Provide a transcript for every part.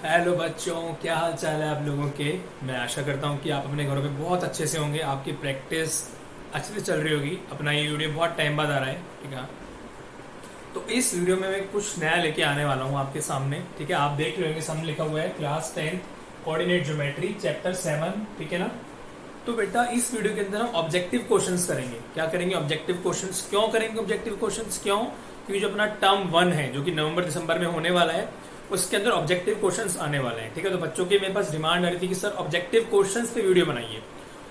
Hello बच्चों, क्या हाल चाल है आप लोगों के। मैं आशा करता हूँ कि आप अपने घरों में बहुत अच्छे से होंगे। आपकी प्रैक्टिस अच्छे से चल रही होगी। अपना ये वीडियो बहुत टाइम बाद आ रहा है, ठीक है। तो इस वीडियो में मैं कुछ नया लेके आने वाला हूँ आपके सामने, ठीक है। आप देख रहे होंगे सामने लिखा हुआ है क्लास 10 कोऑर्डिनेट ज्योमेट्री चैप्टर 7, ठीक है ना। तो बेटा इस वीडियो के अंदर हम ऑब्जेक्टिव क्वेश्चंस करेंगे। क्या करेंगे? Objective questions. क्यों करेंगे ऑब्जेक्टिव क्वेश्चंस? क्यों? क्योंकि जो अपना टर्म 1 है जो कि नवंबर दिसंबर में होने वाला है, उसके अंदर ऑब्जेक्टिव क्वेश्चंस आने वाले हैं, ठीक है। तो बच्चों की मेरे पास डिमांड आ रही थी कि सर ऑब्जेक्टिव क्वेश्चंस पे वीडियो बनाइए।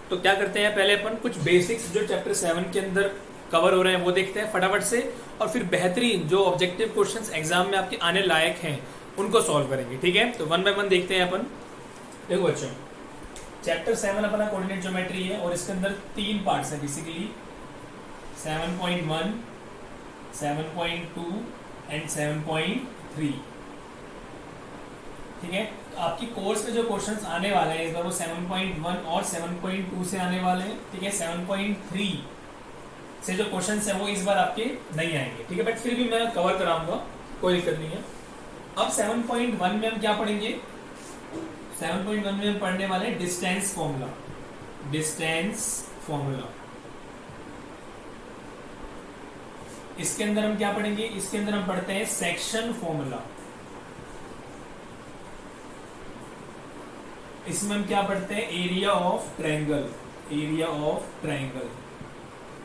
तो क्या करते हैं, पहले अपन कुछ बेसिक्स जो चैप्टर 7 के अंदर कवर हो रहे हैं वो देखते हैं फटाफट से, और फिर बेहतरीन जो ऑब्जेक्टिव क्वेश्चंस एग्जाम में आपके आने लायक हैं उनको सॉल्व करेंगे, ठीक है। तो वन बाय वन देखते हैं अपन। देखो बच्चों, चैप्टर 7 अपना कोऑर्डिनेट ज्योमेट्री है और इसके अंदर 3 पार्ट्स है बेसिकली, 7.1, 7.2 एंड 7.3, ठीक है। तो आपकी कोर्स में जो क्वेश्चंस आने वाले हैं इस बार वो 7.1 और 7.2 से आने वाले हैं, ठीक है। 7.3 से जो क्वेश्चंस हैं वो इस बार आपके नहीं आएंगे, ठीक है। बट फिर भी मैं कवर कराऊंगा, कोई दिक्कत नहीं है। अब 7.1 में हम क्या पढ़ेंगे? 7.1 में हम पढ़ने वाले हैं डिस्टेंस फॉर्मूला। Distance formula. इसके अंदर हम क्या पढ़ेंगे? इसके अंदर हम पढ़ते हैं सेक्शन फॉर्मूला। इसमें हम क्या पढ़ते हैं? Area of triangle. Area of triangle.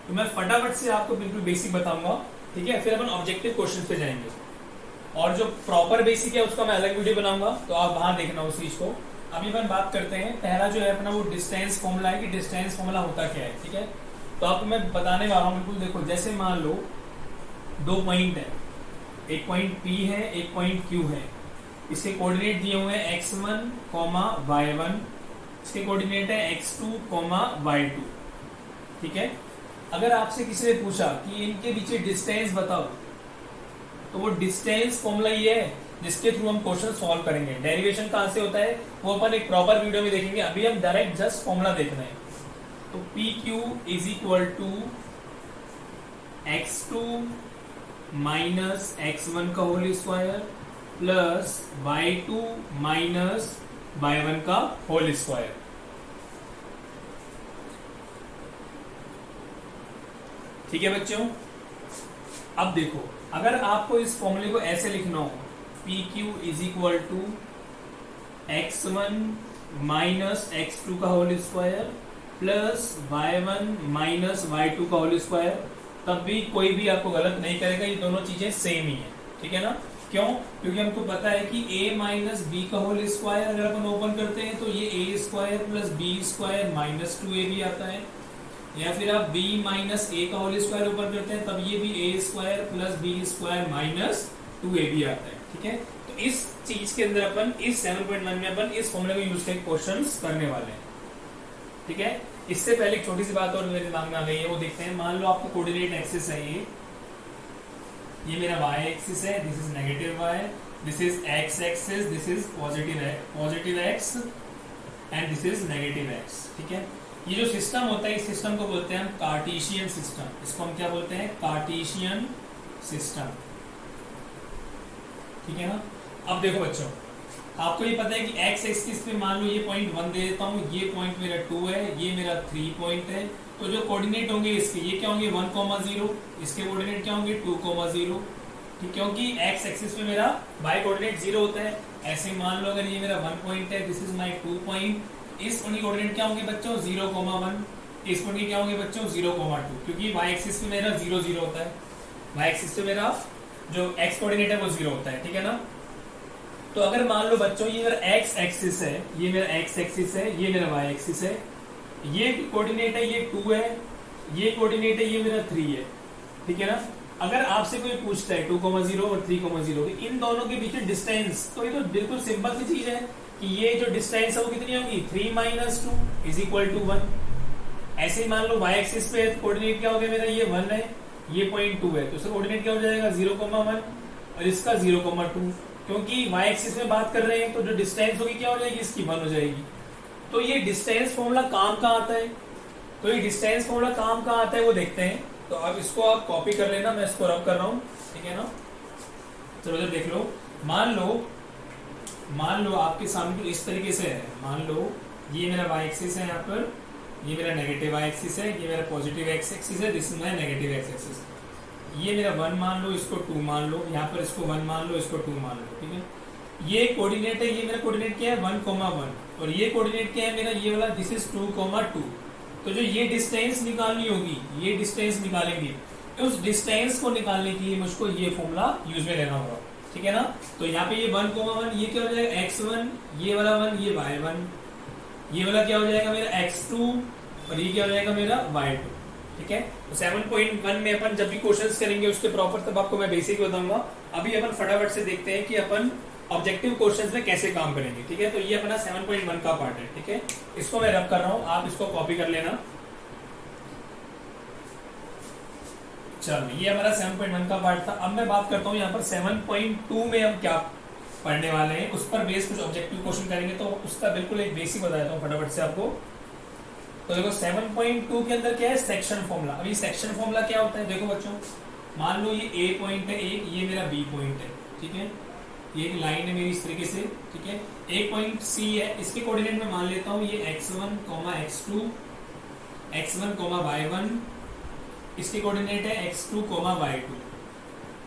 तो मैं फटाफट से आपको बिल्कुल बेसिक बताऊंगा, ठीक है। फिर अपन ऑब्जेक्टिव क्वेश्चन पे जाएंगे और जो प्रॉपर बेसिक है उसका मैं अलग वीडियो बनाऊंगा, तो आप वहां देखना उस चीज को। अभी अपन बात करते हैं, पहला जो है अपना वो डिस्टेंस फॉर्मूला है कि डिस्टेंस फॉर्मूला होता क्या है, ठीक है। तो आपको मैं बताने वाला हूँ बिल्कुल। देखो, जैसे मान लो 2 पॉइंट है, एक पॉइंट P है, एक पॉइंट Q है। इसके कोऑर्डिनेट दिए हुए हैं x1, y1। इसके कोऑर्डिनेट है x2, y2, ठीक है। अगर आपसे किसी ने पूछा कि इनके बीच डिस्टेंस बताओ, तो वो डिस्टेंस फॉर्मूला ये है जिसके थ्रू हम क्वेश्चन सॉल्व करेंगे। डेरिवेशन कहां से होता है वो अपन एक प्रॉपर वीडियो में देखेंगे। अभी हम डायरेक्ट जस्ट फॉर्मूला देखना है। तो PQ is equal to x2 minus x1 का whole square plus y2 minus y1 का होल स्क्वायर। ठीक है बच्चों। अब देखो, अगर आपको इस फॉर्मूले को ऐसे लिखना हो, PQ is equal to x1 minus x2 का whole square plus y1 minus y2 का होल स्क्वायर, तब भी कोई भी आपको गलत नहीं करेगा। ये दोनों चीजें सेम ही है, ठीक है ना। क्यों? क्योंकि हमको पता है कि a माइनस बी का होल स्क्वायर अगर अपन ओपन करते हैं तो ये a square plus B square minus 2ab आता है, या फिर आप b माइनस ए का होल स्क्वायर ऊपर करते हैं तब ये भी a square plus B square minus 2ab आता है, ठीक है। तो इस चीज के अंदर अपन इस 7.1 में अपन इस फॉर्मूले को यूज करके क्वेश्चंस करने वाले हैं, ठीक है। इससे पहले एक छोटी सी बात और मेरे दिमाग में आ गई है, वो देखते हैं। मान लो आपको कोऑर्डिनेट एक्सिस है, ये मेरा y एक्सिस है, this is negative y, this is x axis, this is positive x and this is negative x, ठीक है। ये जो सिस्टम होता है इस सिस्टम को बोलते हैं हम कार्टेशियन सिस्टम। इसको हम क्या बोलते हैं? कार्टेशियन सिस्टम, ठीक है ना। अब देखो बच्चों, आपको ये पता है कि x एक्सिस पे मान लो ये पॉइंट 1 दे देता हूँ, ये पॉइंट मेरा 2 है, ये मेरा 3 पॉइंट है। तो जो कोऑर्डिनेट होंगे इसके, ये क्या होंगे? 1,0, इसके कोऑर्डिनेट क्या होंगे? 2,0, ठीक। क्योंकि x एक्सिस पे मेरा y कोऑर्डिनेट 0 होता है। ऐसे मान लो अगर ये मेरा 1 पॉइंट है, दिस इज माय 2 पॉइंट, इस पॉइंट के कोऑर्डिनेट क्या होंगे बच्चों? 0,1। इस पॉइंट के क्या होंगे बच्चों? 0,2, क्योंकि y एक्सिस पे मेरा 0 0 होता है। y एक्सिस पे मेरा जो x कोऑर्डिनेट है वो 0 होता है, ठीक है ना। तो अगर मान लो बच्चों ये मेरा x एक्सिस है, ये मेरा x एक्सिस है, ये मेरा y एक्सिस है, ये कोऑर्डिनेट है ये 2 है, ये कोऑर्डिनेट है ये मेरा 3 है, ठीक है ना। अगर आपसे कोई पूछता है 2,0 और 3,0 इन दोनों के बीच डिस्टेंस, तो ये तो बिल्कुल सिंपल सी चीज है कि ये जो डिस्टेंस है वो कितनी होगी? 3 माइनस 2 इज इक्वल टू 1। ऐसे ही मान लो y एक्सिस पे कोऑर्डिनेट क्या हो गया मेरा? ये 1 है, ये पॉइंट 2 है, तो इसका कोऑर्डिनेट क्या हो जाएगा? 0,1 और इसका 0,2। क्योंकि y एक्सिस में बात कर रहे हैं तो जो डिस्टेंस होगी क्या हो जाएगी? इसकी 1 हो जाएगी। तो ये डिस्टेंस फॉर्मूला काम कहाँ आता है? तो ये डिस्टेंस फॉर्मूला काम कहाँ आता है वो देखते हैं। तो अब इसको आप कॉपी कर लेना, मैं इसको रब कर रहा हूँ, ठीक है ना। चलो इधर देख लो, मान लो मान लो आपके सामने कुछ इस तरीके से है, मान लो ये मेरा वाई एक्सिस है, यहाँ पर ये मेरा नेगेटिव वाई एक्सिस है, ये मेरा पॉजिटिव एक्स एक्सिस है, this is my negative x axis. ये मेरा 1 मान लो, इसको 2 मान लो, यहाँ पर इसको 1 मान लो, इसको 2 मान लो, ठीक है। ये कोऑर्डिनेट है, ये मेरा कोऑर्डिनेट क्या है 1,1, और ये कोऑर्डिनेट क्या है मेरा ये वाला, दिस इज 2,2। तो जो ये डिस्टेंस निकालनी होगी, ये डिस्टेंस निकालेंगे, उस डिस्टेंस को निकालने के लिए मुझको ये फॉर्मूला यूज में लेना होगा, ठीक है ना। तो यहाँ पे ये 1,1 ये क्या हो जाएगा x1, ये वाला 1 ये y1, ये वाला क्या हो जाएगा मेरा x2, और ये क्या हो जाएगा मेरा y2, ठीक है। तो 7.1 में अपन जब भी क्वेश्चंस करेंगे उसके प्रॉपर तब आपको मैं बेसिक बताऊंगा। अभी अपन फटाफट से देखते हैं कि अपन ऑब्जेक्टिव क्वेश्चंस में कैसे काम करेंगे, ठीक है। तो ये अपना 7.1 का पार्ट है, ठीक है। इसको मैं रब कर रहा हूँ, आप इसको कॉपी कर लेना। चलो ये हमारा 7.1 का पार्ट था। अब मैं बात करता हूँ यहाँ पर 7.2 में हम क्या पढ़ने वाले हैं, उस पर बेस कुछ ऑब्जेक्टिव क्वेश्चन करेंगे। तो उसका बिल्कुल एक बेसिक बता देता हूँ फटाफट से आपको। तो देखो 7.2 के अंदर क्या है, सेक्शन फॉर्मूला। अभी सेक्शन फॉर्मूला क्या होता है, देखो बच्चों, मान लो ये ए पॉइंट है एक, ये मेरा बी पॉइंट है, ठीक है। ये एक लाइन है मेरी इस तरीके से, ठीक है। एक पॉइंट सी है, इसके कोऑर्डिनेट में मान लेता हूँ ये x1, x2, x1, y1, इसके कोऑर्डिनेट है x2, y2,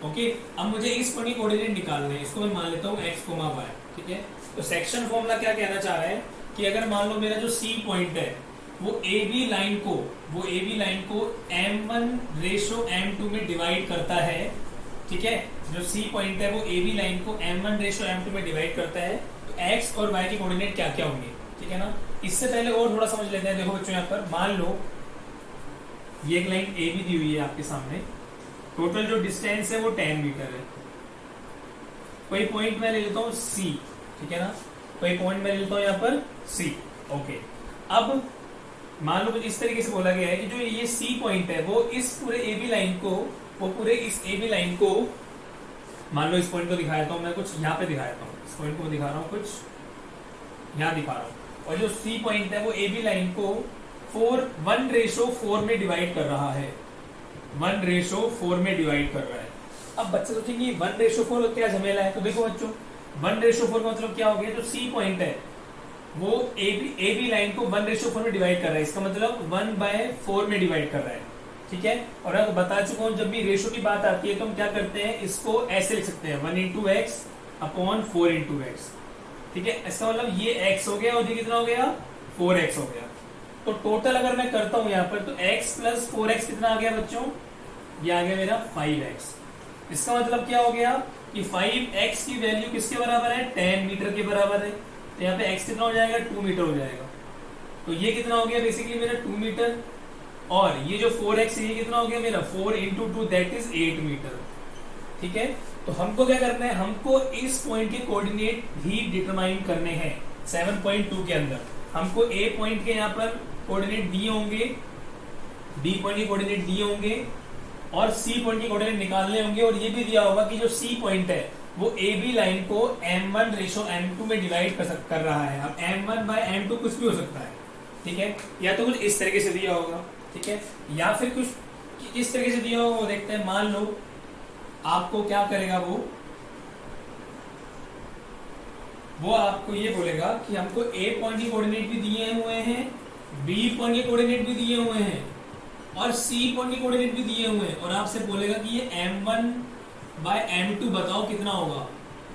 ओके। अब मुझे इस पॉइंट के कोऑर्डिनेट निकालने हैं, इसको मैं मान लेता हूँ x, y, ठीक है। तो सेक्शन फॉर्मूला क्या कहना चाह रहा है कि अगर मान लो मेरा जो सी पॉइंट है वो ए बी लाइन को m1:m2 में डिवाइड करता है, ठीक है। जो सी पॉइंट है वो ए बी लाइन को m1:m2 में डिवाइड करता है, तो x और y के कोऑर्डिनेट क्या क्या होंगे, ठीक है ना। इससे पहले और थोड़ा समझ लेते हैं। देखो बच्चों, यहाँ पर मान लो ये एक लाइन ए बी दी हुई है आपके सामने, टोटल जो डिस्टेंस है वो 10 मीटर है। कोई पॉइंट मैं ले लेता हूँ सी, ठीक है ना, कोई पॉइंट मैं ले लेता हूँ यहाँ पर सी, ओके। अब मान लो कुछ इस तरीके से बोला गया है कि जो ये सी पॉइंट है वो इस पूरे ए बी लाइन को, मान लो इस पॉइंट को दिखाया था मैं कुछ यहाँ पे दिखाया था, इस पॉइंट को दिखा रहा हूँ कुछ यहाँ दिखा रहा हूँ, और जो सी पॉइंट है वो ए बी लाइन को 1:4 में डिवाइड कर रहा है, 1:4 में डिवाइड कर रहा है। अब बच्चे सोचेंगे 1:4 क्या झमेला है, तो देखो बच्चों 1:4 का मतलब क्या हो गया, जो सी पॉइंट है वो ए बी लाइन को 1:4 में डिवाइड कर रहा है, इसका मतलब 1/4 में डिवाइड कर रहा है, ठीक है। और मैं बता चुका हूं जब भी रेशो की बात आती है तो हम क्या करते हैं, इसको ऐसे लिख सकते हैं 1:x/4x, ठीक है। इसका मतलब ये x हो गया और ये कितना हो गया 4x हो गया। तो टोटल अगर मैं करता हूं यहाँ पर तो x + 4x कितना आ गया बच्चों, ये आ गया मेरा 5x। इसका मतलब क्या हो गया कि 5x की वैल्यू किसके बराबर है, 10 मीटर के बराबर है। तो यहाँ पे x कितना हो जाएगा, 2 मीटर हो जाएगा। तो ये कितना हो गया बेसिकली मेरा 2 मीटर, और ये जो 4x है ये कितना हो गया मेरा 4 × 2 दैट इज 8 मीटर, ठीक है। तो हमको क्या करना है, हमको इस पॉइंट के कोऑर्डिनेट भी डिटरमाइन करने हैं। 7.2 के अंदर हमको a पॉइंट के यहाँ पर कोऑर्डिनेट दिए होंगे, b पॉइंट के कोऑर्डिनेट दिए होंगे, और c पॉइंट के कोऑर्डिनेट निकालने होंगे। और ये भी दिया होगा कि जो c पॉइंट है वो ए बी लाइन को m1:m2 में डिवाइड कर रहा है। अब m1/m2 कुछ भी हो सकता है, ठीक है, या तो कुछ इस तरीके से दिया होगा, ठीक है, या फिर कुछ इस तरीके से दिया होगा, वो देखते हैं। मान लो आपको क्या करेगा, वो आपको ये बोलेगा कि हमको ए पॉइंट के कोऑर्डिनेट भी दिए हुए हैं, बी पॉइंट के कोऑर्डिनेट भी दिए हुए हैं, और सी पॉइंट के कोऑर्डिनेट भी दिए हुए हैं, और आपसे बोलेगा कि ये m1/m2 बताओ कितना होगा,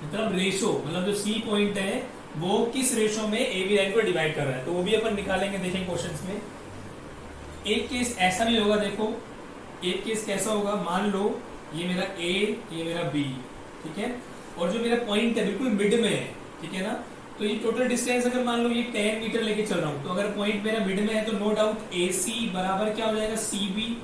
मतलब रेशो, मतलब जो सी पॉइंट है वो किस रेशो में ए बी लाइन को डिवाइड कर रहा है। तो वो भी अपन निकालेंगे, देखेंगे क्वेश्चंस में। एक केस ऐसा भी होगा, देखो एक केस कैसा होगा, मान लो ये मेरा ए, ये मेरा बी, ठीक है, और जो मेरा पॉइंट है बिल्कुल मिड में है, ठीक है ना। तो ये टोटल डिस्टेंस अगर मान लो ये 10 मीटर लेके चल रहा हूँ, तो अगर पॉइंट मेरा मिड में है तो नो डाउट AC बराबर क्या हो जाएगा CB,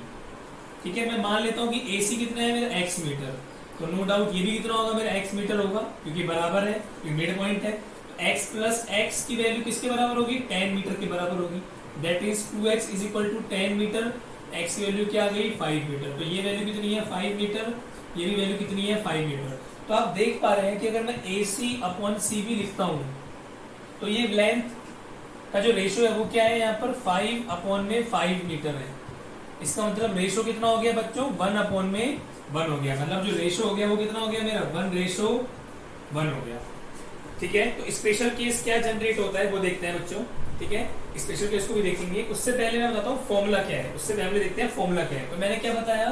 ठीक है। मैं मान लेता हूँ कि AC कितना है मेरा x मीटर, तो नो डाउट ये भी कितना होगा मेरा x मीटर होगा, क्योंकि बराबर है, मिड पॉइंट है। x + x की वैल्यू किसके बराबर होगी, 10 मीटर के बराबर होगी, that is 2x = 10 metre. x की वैल्यू क्या आ गई 5 मीटर, तो ये वैल्यू कितनी है 5 मीटर, ये भी वैल्यू कितनी है 5 मीटर। तो आप देख पा रहे हैं कि अगर मैं AC/CB लिखता हूं तो ये लेंथ का जो रेशो है वो क्या है, यहाँ पर 5/5 मीटर है। इसका मतलब रेशो कितना हो गया बच्चों, 1/1 हो गया। मतलब जो रेशो हो गया वो कितना हो गया मेरा 1:1 हो गया, ठीक है, तो स्पेशल केस क्या जनरेट होता है वो देखते हैं बच्चों। ठीक है, स्पेशल केस को भी देखेंगे, उससे पहले मैं बताता हूँ फॉर्मूला क्या है, उससे पहले देखते हैं फॉर्मूला क्या है। तो मैंने क्या बताया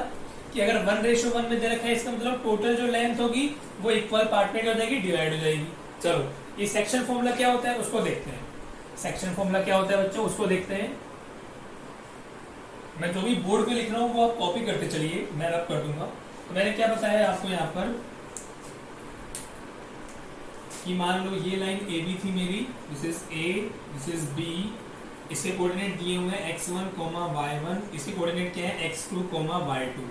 कि अगर 1:1 में दे रखा है, इसका मतलब टोटल जो लेंथ होगी वो इक्वल पार्ट में हो जाएगी, डिवाइड हो जाएगी। चलो ये सेक्शन फॉर्मूला क्या होता है उसको देखते हैं। सेक्शन फॉर्मूला क्या होता है बच्चों उसको देखते हैं। मैं जो भी बोर्ड पे लिख रहा हूँ वो आप कॉपी करते चलिए, मैं रब कर दूंगा। तो मैंने क्या बताया आपको यहाँ पर कि मान लो ये लाइन ए बी थी मेरी, this is A, this is B, इसके कोऑर्डिनेट दिए हुए हैं x1, y1, इसके कोऑर्डिनेट क्या है x2, y2।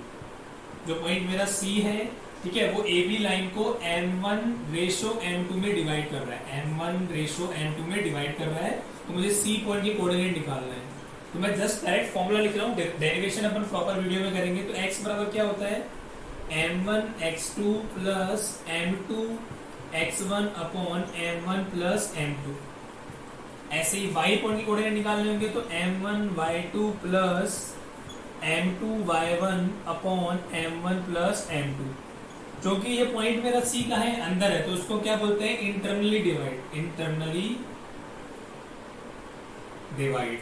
जो पॉइंट मेरा C है, ठीक है, वो ए बी लाइन को m1:m2 में डिवाइड कर रहा है, m1:m2 में डिवाइड कर रहा है। तो मुझे C पॉइंट की कोऑर्डिनेट निकालना है। तो मैं जस्ट डायरेक्ट फॉर्मूला लिख रहा हूँ, डेरिवेशन अपन प्रॉपर वीडियो में करेंगे। तो x बराबर क्या होता है m1x2 plus m2 x1 upon m1 plus m2। ऐसे ही y पॉइंट की कोऑर्डिनेट निकालने होंगे तो m1 y2 plus m2 y1 upon m1 plus m2। जो कि ये पॉइंट मेरा C का है, अंदर है, तो उसको क्या बोलते हैं इंटरनली डिवाइड, इंटरनली डिवाइड।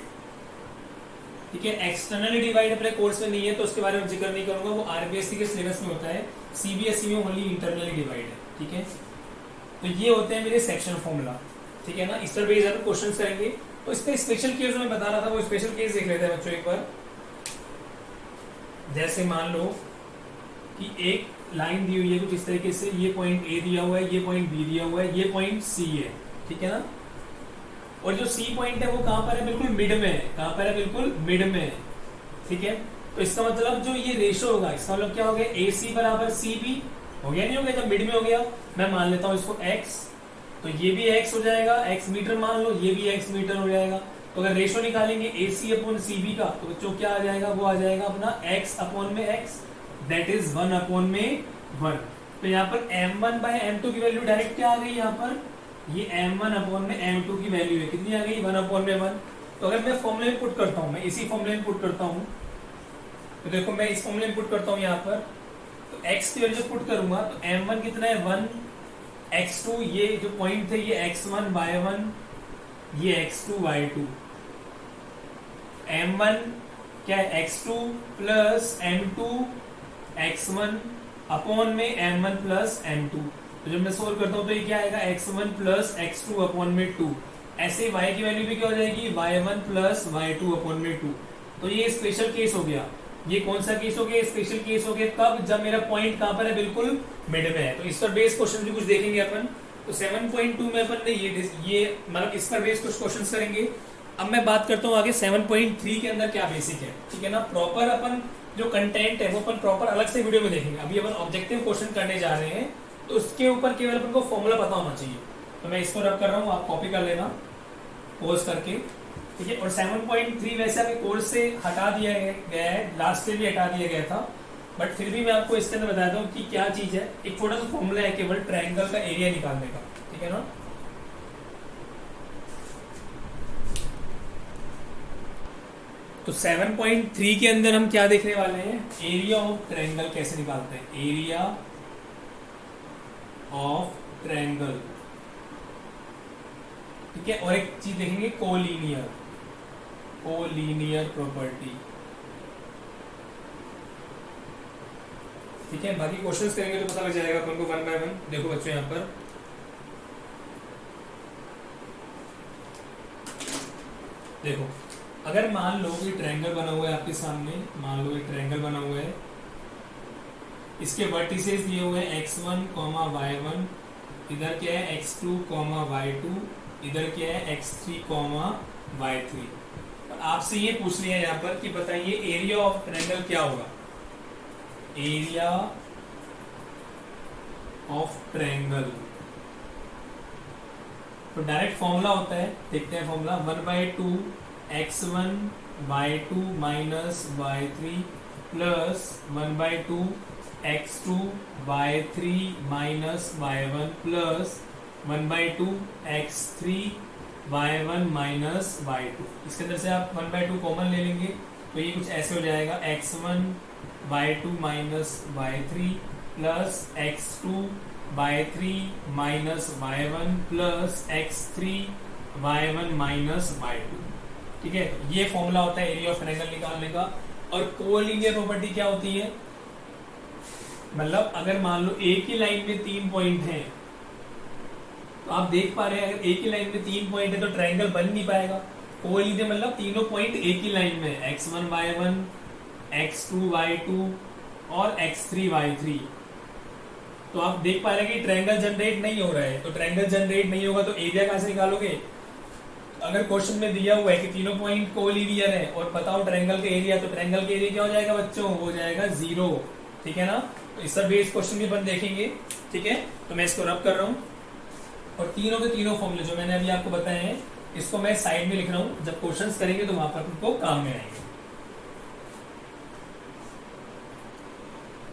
ठीक है, एक्सटर्नली डिवाइड अपने कोर्स में नहीं है तो उसके बारे में जिक्र नहीं करूंगा, वो आरबीएससी के सिलेबस में होता है, सीबीएसई में ओनली इंटरनली डिवाइड है। ठीक है, तो ये होते हैं मेरे सेक्शन फॉर्मूला। ठीक है ना, इस पर बेस्ड अपन क्वेश्चन करेंगे। तो इसका स्पेशल केस जो मैं बता रहा था वो स्पेशल केस देख लेते हैं बच्चों एक बार। जैसे मान लो कि एक लाइन दी हुई है कुछ इस तरीके से, ये पॉइंट ए दिया हुआ है, ये पॉइंट बी दिया हुआ है, ये पॉइंट सी है। ठीक है ना, और जो सी पॉइंट है वो कहां पर है, बिल्कुल मिड में है। कहां पर है, बिल्कुल मिड में है। ठीक है, तो इसका मतलब जो ये रेशो होगा, इसका मतलब क्या हो गया, ए सी बराबर सी बी हो गया, नहीं हो गया, जब मिड में हो गया। मैं मान लेता हूं इसको x, तो ये भी x हो जाएगा, x मीटर मान लो, ये भी x मीटर हो जाएगा। तो अगर रेशो निकालेंगे AC अपॉन CB का, तो बच्चों क्या आ जाएगा, वो आ जाएगा अपना x अपॉन में x, दैट इज 1 अपॉन में 1। तो यहाँ पर m1 बाय m2 की वैल्यू डायरेक्ट क्या आ गई, यहाँ पर ये m1 अपॉन में m2 की वैल्यू है, कितनी आ गई, 1 अपॉन में 1। तो अगर मैं फॉर्मूले में पुट करता हूँ, मैं इसी फॉर्मूले में पुट करता हूँ, तो देखो मैं इस फॉर्मूले में पुट करता हूँ यहाँ पर, तो x की वैल्यू पुट करूंगा तो m1 कितना है 1, x2 ये जो पॉइंट थे ये x1 y1, ये x2 y2, m1 क्या है x2 plus m2 x1 upon में m1 प्लस m2। तो जब मैं सोल्व करता हूं तो ये क्या आएगा x1 प्लस x2 अपॉन में 2। ऐसे y की वैल्यू भी क्या हो जाएगी y1 प्लस y2 अपॉन में 2। तो ये स्पेशल केस हो गया। ये कौन सा केस हो गया, स्पेशल केस हो गया कब, जब मेरा पॉइंट कहां पर है, बिल्कुल मिड में है। तो इस पर बेस क्वेश्चन भी कुछ देखेंगे अपन। तो 7.2 में अपन ने ये मतलब इस पर बेस कुछ क्वेश्चन करेंगे। अब मैं बात करता हूँ आगे 7.3 के अंदर क्या बेसिक है। ठीक है ना, प्रॉपर अपन जो कंटेंट है वो अपन प्रॉपर अलग से वीडियो में देखेंगे। अभी अपन ऑब्जेक्टिव क्वेश्चन करने जा रहे हैं, तो उसके ऊपर केवल अपन को फॉर्मूला पता होना चाहिए। तो मैं इसको रब कर रहा हूँ, आप कॉपी कर लेना पोज करके। ठीक है, और 7.3 वैसे अभी कोर्स से हटा दिया गया है, लास्ट से भी हटा दिया गया था, बट फिर भी मैं आपको इसके अंदर बताता हूँ कि क्या चीज है। एक छोटा सा फॉर्मूला है केवल ट्रायंगल का एरिया निकालने का। ठीक है ना, तो 7.3 के अंदर हम क्या देखने वाले हैं, एरिया ऑफ ट्रायंगल कैसे निकालते हैं, एरिया ऑफ ट्रायंगल। ठीक है, और एक चीज देखेंगे कोलिनियर प्रॉपर्टी। ठीक है, बाकी क्वेश्चंस करेंगे तो पता लग जाएगा अपन को वन बाय वन। देखो बच्चों यहाँ पर देखो, अगर मान लो कि ट्रायंगल बना हुआ है आपके सामने, मान लो एक ट्रायंगल बना हुआ है, इसके वर्टिसेस दिए हुए हैं x1, y1, इधर क्या है x2, y2, इधर क्या है x3, y3। आपसे ये पूछ लिया है यहाँ पर कि बताइए एरिया ऑफ ट्रायंगल क्या होगा, एरिया ऑफ ट्रायंगल। तो डायरेक्ट फॉर्मूला होता है, देखते हैं formula, 1/2 x1 y2 minus y3 plus 1/2 x2 y3 minus y1 plus 1/2 x3 y1 minus y2। इसके अंदर से आप 1/2 कॉमन ले लेंगे तो ये कुछ ऐसे हो जाएगा, x1 y2 minus y3 plus x2 by 3 minus y1 plus x3 y1 minus y2। ठीक है, ये फॉर्मूला होता है एरिया ऑफ ट्रायंगल निकालने का। और कोलिनियर प्रॉपर्टी क्या होती है, मतलब अगर मान लो एक ही लाइन में 3 पॉइंट हैं, तो आप देख पा रहे हैं अगर एक ही लाइन में 3 पॉइंट है तो ट्रायंगल बन नहीं पाएगा। कोलिनियर मतलब तीनों पॉइंट एक ही लाइन में, x1 y1, x2 y2 और x3 y3। तो आप देख पा रहे हैं कि ट्रायंगल जनरेट नहीं हो रहा है। तो ट्रायंगल जनरेट नहीं होगा तो एरिया कहां से निकालोगे? अगर क्वेश्चन में दिया हुआ है कि तीनों पॉइंट कोलिनियर है और पता हो ट्रायंगल का एरिया, तो ट्रायंगल का एरिया क्या हो जाएगा बच्चों? हो जाएगा 0। ठीक है ना? तो इस पर बेस क्वेश्चन भी अपन देखेंगे। ठीक है, तो मैं इसको रब कर रहा हूँ और तीनों के तीनों फॉर्मूले जो मैंने अभी आपको बताए हैं इसको मैं साइड में लिख रहा हूँ। जब क्वेश्चंस करेंगे तो वहां पर आपको काम में आएंगे।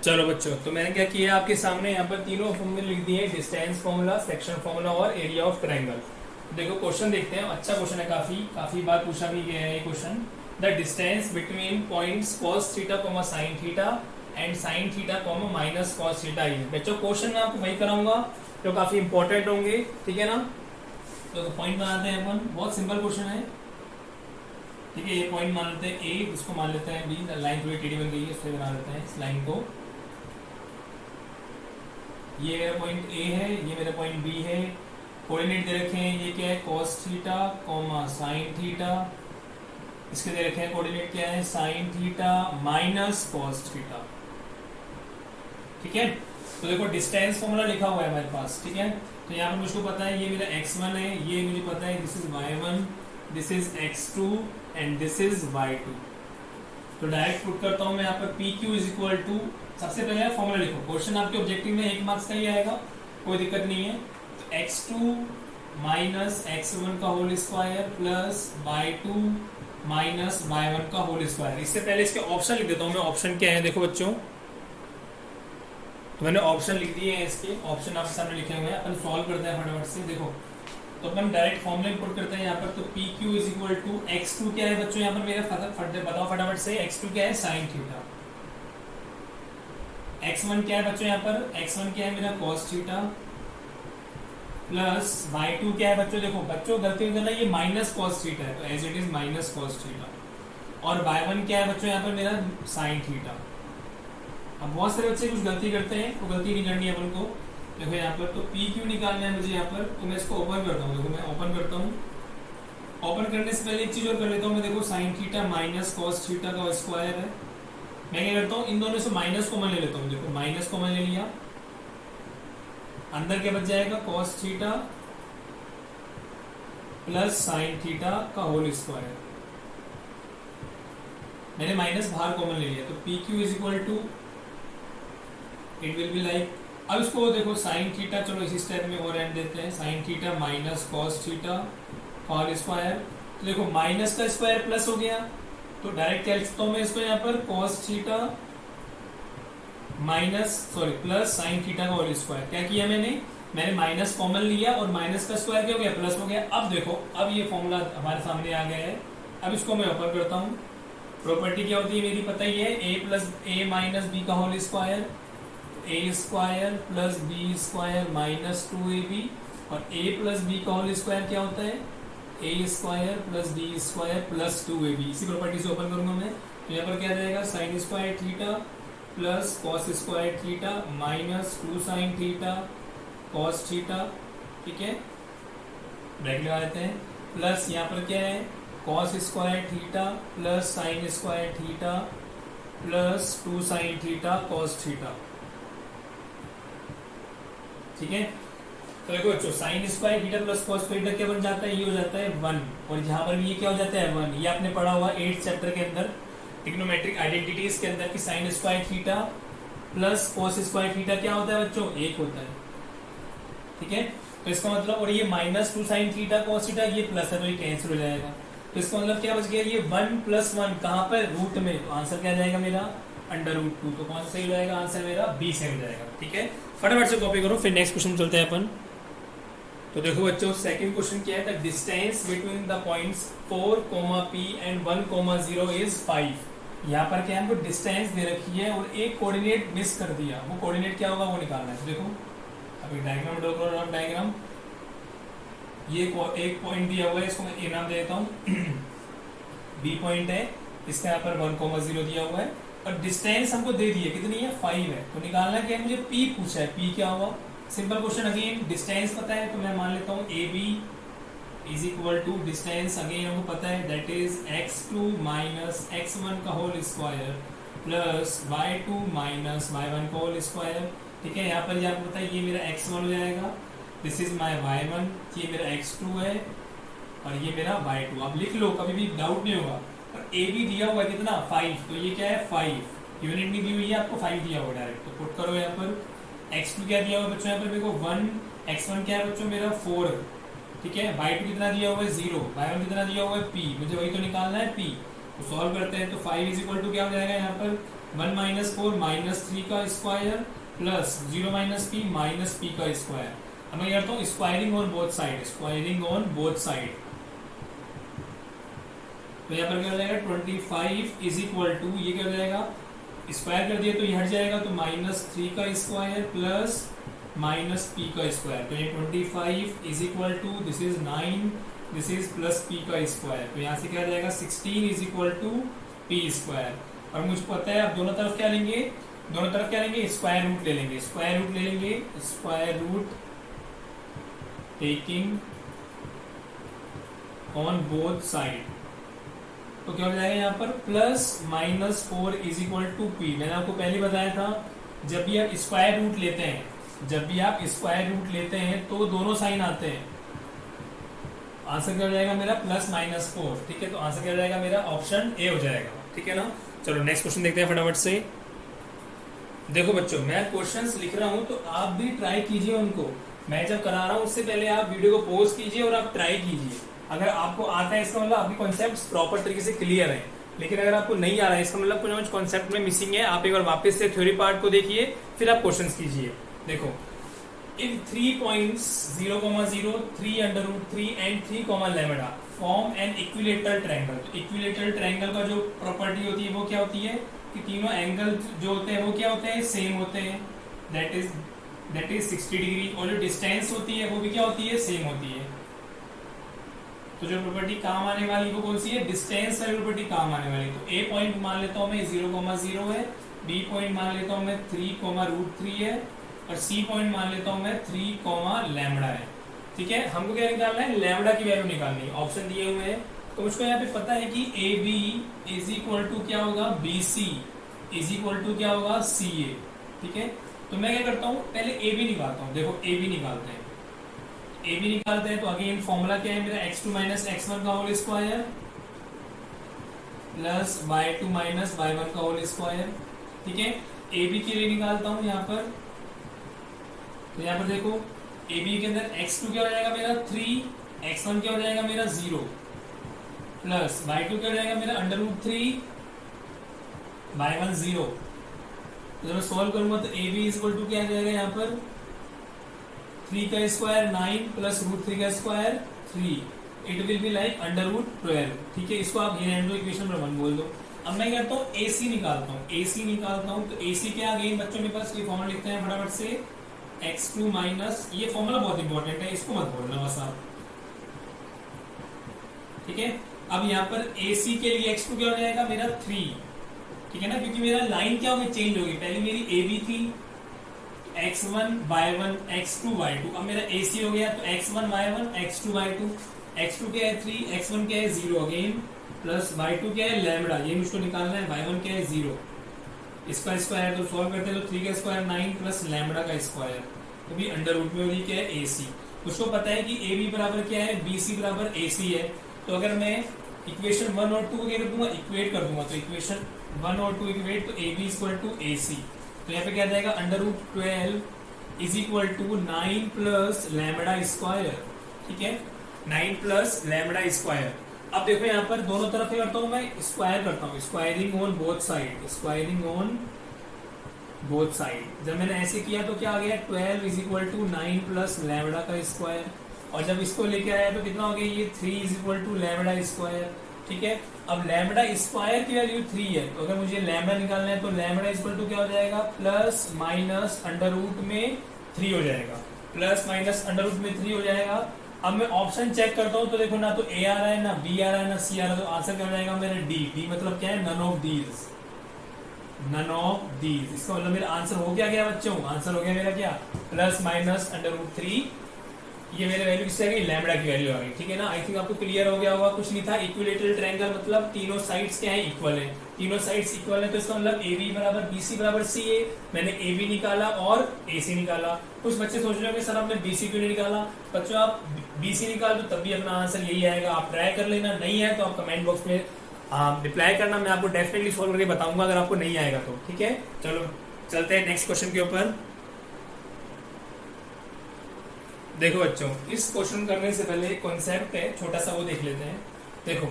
चलो बच्चों, तो मैंने क्या किया आपके सामने यहाँ पर तीनों फॉर्मूले लिख दिए, डिस्टेंस फॉर्मूला, सेक्शन फॉर्मूला और एरिया ऑफ ट्रायंगल। देखो क्वेश्चन देखते हैं, अच्छा क्वेश्चन है, काफी बार पूछा भी गया है ये question. The distance between points cos theta sin theta and sin theta minus cos theta is. बच्चों क्वेश्चन मैं आपको वही कराऊंगा जो काफी इंपॉर्टेंट होंगे। ठीक है ना? तो पॉइंट बनाते हैं अपन, बहुत सिंपल क्वेश्चन है। ठीक है, ये पॉइंट मान लेते हैं ए, इसको मान लेते हैं बी। लाइन थोड़ी टेढ़ी बन गई है इसलिए बना लेते हैं इस लाइन को। ये मेरा पॉइंट ए है, ये मेरा पॉइंट बी है। कोऑर्डिनेट दे रखे हैं, ये क्या है? cos theta sin theta. इसके दे रखे हैं कोऑर्डिनेट क्या है? sin theta minus cos theta. ठीक है, तो देखो डिस्टेंस फॉर्मूला लिखा हुआ है हमारे पास। ठीक है, तो यहाँ पर मुझको पता है ये मेरा x1 है, ये मुझे पता है this is y1, this is x2 and this is y2। तो डायरेक्ट पुट करता हूँ मैं यहाँ पर PQ इज इक्वल टू, सबसे पहले फॉर्मूला लिखो। क्वेश्चन आपके ऑब्जेक्टिव में 1 मार्क्स का ही आएगा, कोई दिक्कत नहीं है। तो x2 माइनस x1 का whole square plus y2 minus y1 का होल स्क्वायर। इससे पहले इसके ऑप्शन लिख देता हूँ मैं। ऑप्शन क्या है देखो बच्चों, तो मैंने ऑप्शन लिख दिए हैं इसके, ऑप्शन आपके सामने लिखे हुए हैं। अपन सॉल्व करते हैं फटाफट से। देखो तो अपन डायरेक्ट फॉर्मूला पुट करते हैं यहाँ पर। तो PQ is equal to x2 क्या है बच्चों यहाँ पर मेरा? बताओ फटाफट से। x2 क्या है? sin theta. x1 क्या है बच्चों यहाँ पर? x1 क्या है मेरा? cos थीटा प्लस y2 क्या है बच्चों? देखो बच्चों गलती करना, ये माइनस cos थीटा है तो as it is minus cos theta. और y1 क्या है बच्चों यहाँ पर मेरा? sin theta. अब बहुत सारे बच्चे कुछ गलती करते हैं, तो गलती नहीं करनी है अपन को। देखो यहाँ पर तो PQ निकालना है मुझे यहाँ पर, तो मैं इसको ओपन करता हूँ। देखो मैं ओपन करता हूँ। ओपन करने से पहले एक चीज और कर लेता हूँ मैं। देखो sin theta minus cos theta का स्क्वायर है। मैं क्या करता हूँ, इन दोनों से माइनस कॉमन ले लेता हूँ। देखो माइनस कॉमन ले लिया, अंदर क्या बच जाएगा? cos theta plus sin theta का होल स्क्वायर। मैंने माइनस बाहर कॉमन ले लिया, तो PQ is equal to it will be like, अब इसको देखो sin थीटा, चलो इसी स्टेप में और एंड देते हैं। sin theta minus cos theta का होल स्क्वायर। तो देखो माइनस का स्क्वायर प्लस हो गया, तो डायरेक्ट क्या लिख सकता हूं मैं इसको यहाँ पर? cos theta plus sin theta का होल स्क्वायर। क्या किया मैंने माइनस कॉमन लिया और माइनस का स्क्वायर क्या हो गया? प्लस हो गया। अब देखो, अब ये फॉर्मूला हमारे सामने आ गया है। अब इसको मैं ओपन करता हूँ। प्रॉपर्टी क्या होती है मेरी पता ही है, a माइनस बी का whole square, a square plus B square minus 2ab। और a प्लस बी का होल स्क्वायर क्या होता है? a square plus B square plus 2ab। इसी प्रॉपर्टी से ओपन करूंगा मैं, तो यहाँ पर क्या जाएगा? Sine square theta plus cos square theta minus 2 sin theta cos theta. ठीक है, ब्रैकेट लगा देते हैं। प्लस यहाँ पर क्या है? Cos square theta plus sine square theta plus 2 sin theta cos theta. ठीक है, तो देखो बच्चों sine square theta plus cos theta क्या बन जाता है? ये हो जाता है 1। और यहाँ पर भी ये क्या हो जाता है? 1। ये आपने पढ़ा हुआ 8th चैप्टर के अंदर ट्रिग्नोमेट्रिक आइडेंटिटीज के अंदर कि sine square theta plus cos square theta क्या होता है बच्चों? 1 होता है। ठीक है, तो इसका मतलब, और ये minus 2 sin theta cos theta, ये प्लस है तो ये कैंसिल हो जाएगा। तो इसका मतलब क्या बच गया? ये 1 + 1 कहाँ पर? रूट में। तो आंसर क्या जाएगा मेरा? √2। तो कौन सा सही हो जाएगा? आंसर मेरा बी सही हो जाएगा। ठीक है, फटाफट से कॉपी करो, फिर नेक्स्ट क्वेश्चन चलते हैं अपन। तो देखो बच्चों सेकंड क्वेश्चन क्या है? The distance between the points 4, P and 1, 0 is 5। यहाँ पर क्या है? हमको डिस्टेंस दे रखी है और एक कोऑर्डिनेट मिस कर दिया। वो कोऑर्डिनेट क्या होगा वो निकालना है। तो देखो अब एक डायग्राम ड्रॉ करो, रफ डायग्राम। ये एक पॉइंट दिया हुआ है, इसको मैं ए नाम दे देता हूँ बी पॉइंट है, इसका यहाँ पर 1,0 दिया हुआ है और डिस्टेंस हमको दे दी है, कितनी है 5 है। तो निकालना क्या है, मुझे पी पूछा है, पी क्या हुआ, सिंपल क्वेश्चन। अगेन डिस्टेंस पता है तो मैं मान लेता हूँ A B is equal to distance, again हमको पता है that is x2 minus x1 का whole square plus y2 minus y1 का होल स्क्वायर। ठीक है, यहाँ पर ये आपको पता है ये मेरा x1 हो जाएगा, दिस इज माई y1, ये मेरा x2 है और ये मेरा y2। आप लिख लो, कभी भी डाउट नहीं होगा। और ए बी दिया हुआ है कितना 5, तो ये क्या है 5, यूनिट नहीं दी हुई है आपको, 5 दिया हुआ डायरेक्ट, तो पुट करो यहाँ पर। x2 क्या दिया हुआ बच्चों, यहाँ पर मेरे को 1, x1 क्या है बच्चों मेरा 4, ठीक है, y2 कितना दिया हुआ है 0, y1 कितना दिया हुआ है p, मुझे वही तो निकालना है p। तो सॉल्व करते हैं तो 5 इज इक्वल टू क्या हो जाएगा यहाँ पर 1 माइनस 4 माइनस 3 का square plus 0 minus p minus p का स्क्वायर। अब मैं करता हूँ squaring on both side, squaring on both side. तो यहाँ पर क्या हो जाएगा 25 इज इक्वल टू, ये क्या हो जाएगा स्क्वायर कर दिया तो ये हट जाएगा, तो माइनस 3 का स्क्वायर प्लस माइनस पी का स्क्वायर। तो ये 25 is equal to this is 9, this is plus P का स्क्वायर। तो यहाँ से क्या आ जाएगा 16 is equal to P square. और मुझे पता है आप दोनों तरफ क्या लेंगे, दोनों तरफ क्या लेंगे स्क्वायर रूट ले लेंगे, स्क्वायर रूट ले लेंगे, square root taking on both side. तो क्या हो जाएगा यहाँ पर plus minus 4 is equal to P. मैंने आपको पहले बताया था जब भी आप स्क्वायर रूट लेते हैं, जब भी आप स्क्वायर रूट लेते हैं तो दोनों साइन आते हैं। आंसर क्या हो जाएगा मेरा प्लस माइनस 4, ठीक है, तो आंसर क्या हो जाएगा मेरा ऑप्शन ए हो जाएगा, ठीक है ना। चलो नेक्स्ट क्वेश्चन देखते हैं फटाफट से। देखो बच्चों मैं क्वेश्चंस लिख रहा हूं तो आप भी ट्राई कीजिए उनको, मैं जब करा रहा हूं उससे पहले आप वीडियो को पॉज कीजिए और आप ट्राई कीजिए। अगर आपको आता है इसका मतलब आपके कॉन्सेप्ट प्रॉपर तरीके से क्लियर है, लेकिन अगर आपको नहीं आ रहा है इसका मतलब कुछ ना कुछ कॉन्सेप्ट में मिसिंग है। आप एक बार वापस से थ्योरी पार्ट को देखिए फिर आप क्वेश्चंस कीजिए। देखो if 3 points 0, 0, 3 under root 3 and 3 lambda form an equilateral triangle। तो equilateral triangle का जो प्रॉपर्टी होती है वो क्या होती है कि तीनों एंगल जो होते हैं वो क्या होते हैं सेम होते हैं, that is 60 डिग्री, और जो डिस्टेंस होती है वो भी क्या होती है सेम होती है। तो जो प्रॉपर्टी काम आने वाली वो कौन सी है, डिस्टेंस वाली प्रॉपर्टी काम आने वाली। तो ए पॉइंट मान लेता हूँ मैं 0, 0 है, बी पॉइंट मान लेता हूँ मैं 3, है और सी पॉइंट मान लेता हूं मैं 3, लैम्बडा है। ठीक है, हमको क्या निकालना है लैम्बडा की वैल्यू निकालनी है, ऑप्शन दिए हुए हैं। तो मुझको यहाँ पे पता है कि A B is equal to क्या होगा B C is equal to क्या होगा सी ए। ठीक है, तो मैं क्या करता हूँ पहले ए बी निकालता हूँ। देखो ए बी निकालते हैं, ए बी निकालते हैं तो अगेन फॉर्मूला क्या है मेरा x2 माइनस x1 का whole square plus y2 minus y1 का होल स्क्वायर। ठीक है, ए बी के लिए निकालता हूँ यहाँ पर, तो यहाँ पर देखो ए बी के अंदर x2 क्या हो जाएगा मेरा 3, x1 क्या हो जाएगा मेरा 0 प्लस y2 क्या हो जाएगा मेरा अंडर रूट 3, y1 0। तो जब मैं सॉल्व करूंगा तो ए बी इक्वल टू क्या आ जाएगा यहाँ पर 3 का स्क्वायर 9 प्लस रूट 3 का square 3, it will be like under root 12। ठीक है, इसको आप हिरेंडो इक्वेशन नंबर 1 बोल दो। अब मैं कहता हूँ AC निकालता हूँ, AC निकालता हूँ तो AC क्या आ गई बच्चों के पास, ये फॉर्मूला लिखते हैं फटाफट से x2 माइनस, ये फॉर्मूला बहुत इंपॉर्टेंट है इसको मत भूलना बस आप। ठीक है, अब यहाँ पर AC के लिए x2 क्या हो जाएगा मेरा 3, ठीक है ना, क्योंकि मेरा लाइन क्या होगी चेंज होगी, पहले मेरी AB थी x1 y1 x2 y2, अब मेरा AC हो गया तो x1 y1 x2 y2, x2 क्या है 3, x1 क्या है 0 अगेन प्लस y2 क्या है लैम्बडा, ये मुझको निकालना है, y1 क्या है 0, इसका स्क्वायर तो सॉल्व करते हैं तो 3 का स्क्वायर 9 प्लस लैम्बडा का स्क्वायर, तो भी अंडर रूट में होगी क्या है AC। मुझको पता है कि AB बराबर क्या है BC बराबर AC है। तो अगर मैं इक्वेशन 1 और 2 को क्या कर दूंगा इक्वेट कर दूंगा, तो इक्वेशन 1 और 2 इक्वेट तो AB इक्वल टू AC। तो यहाँ पे क्या जाएगा under root 12 is equal to 9 plus lambda square. ठीक है, 9 प्लस लैम्बडा स्क्वायर। अब देखो यहाँ पर दोनों तरफ क्या करता हूँ मैं स्क्वायर करता हूँ, squaring on both side, squaring on both side. जब मैंने ऐसे किया तो क्या आ गया 12 is equal to 9 plus lambda का स्क्वायर, और जब इसको लेके आया तो कितना हो गया ये 3 is equal to lambda square. ठीक है, अब लैम्बडा स्क्वायर की वैल्यू 3 है, तो अगर मुझे लैम्बडा निकालना है तो लैम्बडा इक्वल टू क्या हो जाएगा प्लस माइनस अंडर रूट में 3 हो जाएगा। प्लस माइनस अंडर रूट में 3 हो जाएगा। अब मैं ऑप्शन चेक करता हूँ तो देखो ना तो ए आ रहा है, ना बी आ रहा है, ना सी आ रहा है, तो आंसर क्या हो जाएगा मेरा डी। डी मतलब क्या है, none of these, none of these. इसका मतलब मेरा आंसर हो गया बच्चों, आंसर हो गया मेरा क्या, प्लस माइनस अंडर रूट 3। ये मेरे वैल्यू किससे आ गई, लैम्बडा की वैल्यू आ गई, ठीक है ना। आई थिंक आपको क्लियर हो गया होगा, कुछ नहीं था। इक्विलेटरल ट्रायंगल मतलब तीनों साइड्स क्या है, इक्वल है, तीनों साइड्स इक्वल है, तो इसका मतलब AB बराबर BC बराबर CA। मैंने AB निकाला और AC निकाला। कुछ बच्चे सोच रहे होंगे सर आपने BC क्यों नहीं निकाला। बच्चों आप BC निकाल तो तब भी अपना आंसर यही आएगा, आप ट्राई कर लेना, नहीं है तो आप कमेंट बॉक्स में रिप्लाई करना, मैं आपको डेफिनेटली सॉल्व करके बताऊंगा अगर आपको नहीं आएगा तो, ठीक है। चलो चलते हैं नेक्स्ट क्वेश्चन के ऊपर। देखो बच्चों, इस क्वेश्चन करने से पहले एक कॉन्सेप्ट है छोटा सा, वो देख लेते हैं। देखो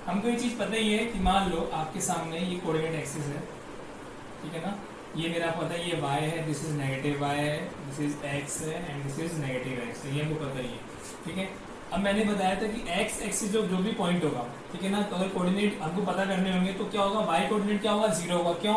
हमको ये चीज पता ही है कि मान लो आपके सामने ये कोऑर्डिनेट एक्सिस है, ठीक है ना, ये मेरा पता है ये y है, दिस इज नेगेटिव y है, दिस इज x है and this is negative x है, ये हमको पता ही है, ठीक है। अब मैंने बताया था कि x एक्सिस जो भी पॉइंट होगा, ठीक है ना, तो अगर कोऑर्डिनेट हमको पता करने होंगे तो क्या होगा, y कोऑर्डिनेट क्या होगा, 0 होगा। क्यों,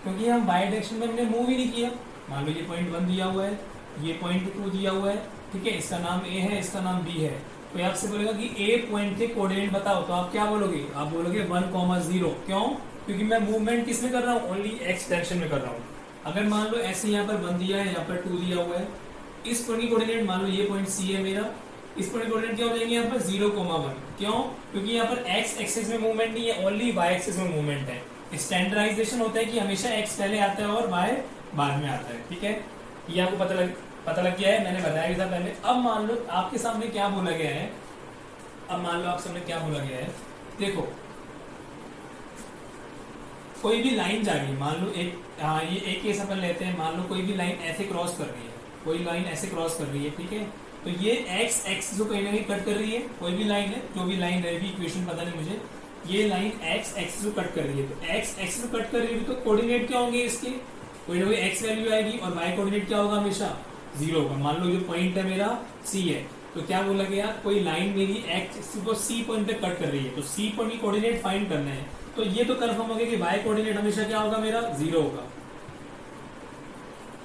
क्योंकि हम y डायरेक्शन में हमने मूव ही नहीं किया। मान लो ये पॉइंट 1 दिया हुआ है, ये पॉइंट 2 दिया हुआ है, ठीक है, इसका नाम A है, इसका नाम B है। तो ये आपसे बोलेगा कि A पॉइंट के कोऑर्डिनेट बताओ, तो आप क्या बोलोगे, आप बोलोगे 1,0। क्यों, क्योंकि मैं मूवमेंट किस में कर रहा हूँ, ओनली x डायरेक्शन में कर रहा हूँ। अगर मान लो ऐसे यहाँ पर 1 दिया है, यहाँ पर 2 दिया हुआ है, इस पॉइंट की कोऑर्डिनेट मान लो ये पॉइंट C है मेरा, इस पॉइंट कोऑर्डिनेट क्या हो जाएंगे यहाँ पर 0,1। क्यों, क्योंकि यहाँ पर x एक्सिस में मूवमेंट नहीं है, ओनली y एक्सिस में मूवमेंट है। स्टैंडर्डाइजेशन होता है कि हमेशा x पहले आता है और y बाद में आता है, ठीक है। ये आपको पता लग गया है, मैंने बताया भी था पहले। अब मान लो आपके सामने क्या बोला गया है, अब मान लो आपके सामने क्या बोला गया है, देखो कोई भी लाइन जा रही है, मान लो एक ये एक केस अपन लेते हैं, मान लो कोई भी लाइन ऐसे क्रॉस कर रही है, कोई लाइन ऐसे क्रॉस कर रही है, ठीक है, तो ये x एक्सिस को कहीं ना कहीं कट कर रही है, कोई भी लाइन है, जो भी लाइन रहेगी, इक्वेशन पता नहीं मुझे, ये लाइन x एक्सिस को कट कर रही है, तो x एक्सिस को कट कर रही है तो कोऑर्डिनेट क्या होंगे इसके, कोई ना कोई x वैल्यू आएगी और y कोऑर्डिनेट क्या होगा, हमेशा 0 होगा। मान लो जो पॉइंट है मेरा C है, तो क्या बोला गया, कोई लाइन मेरी x को C पॉइंट पे कट कर रही है, तो C पॉइंट की कोऑर्डिनेट फाइंड करना है, तो ये तो कंफर्म हो गया कि y कोऑर्डिनेट हमेशा क्या होगा, मेरा 0 होगा,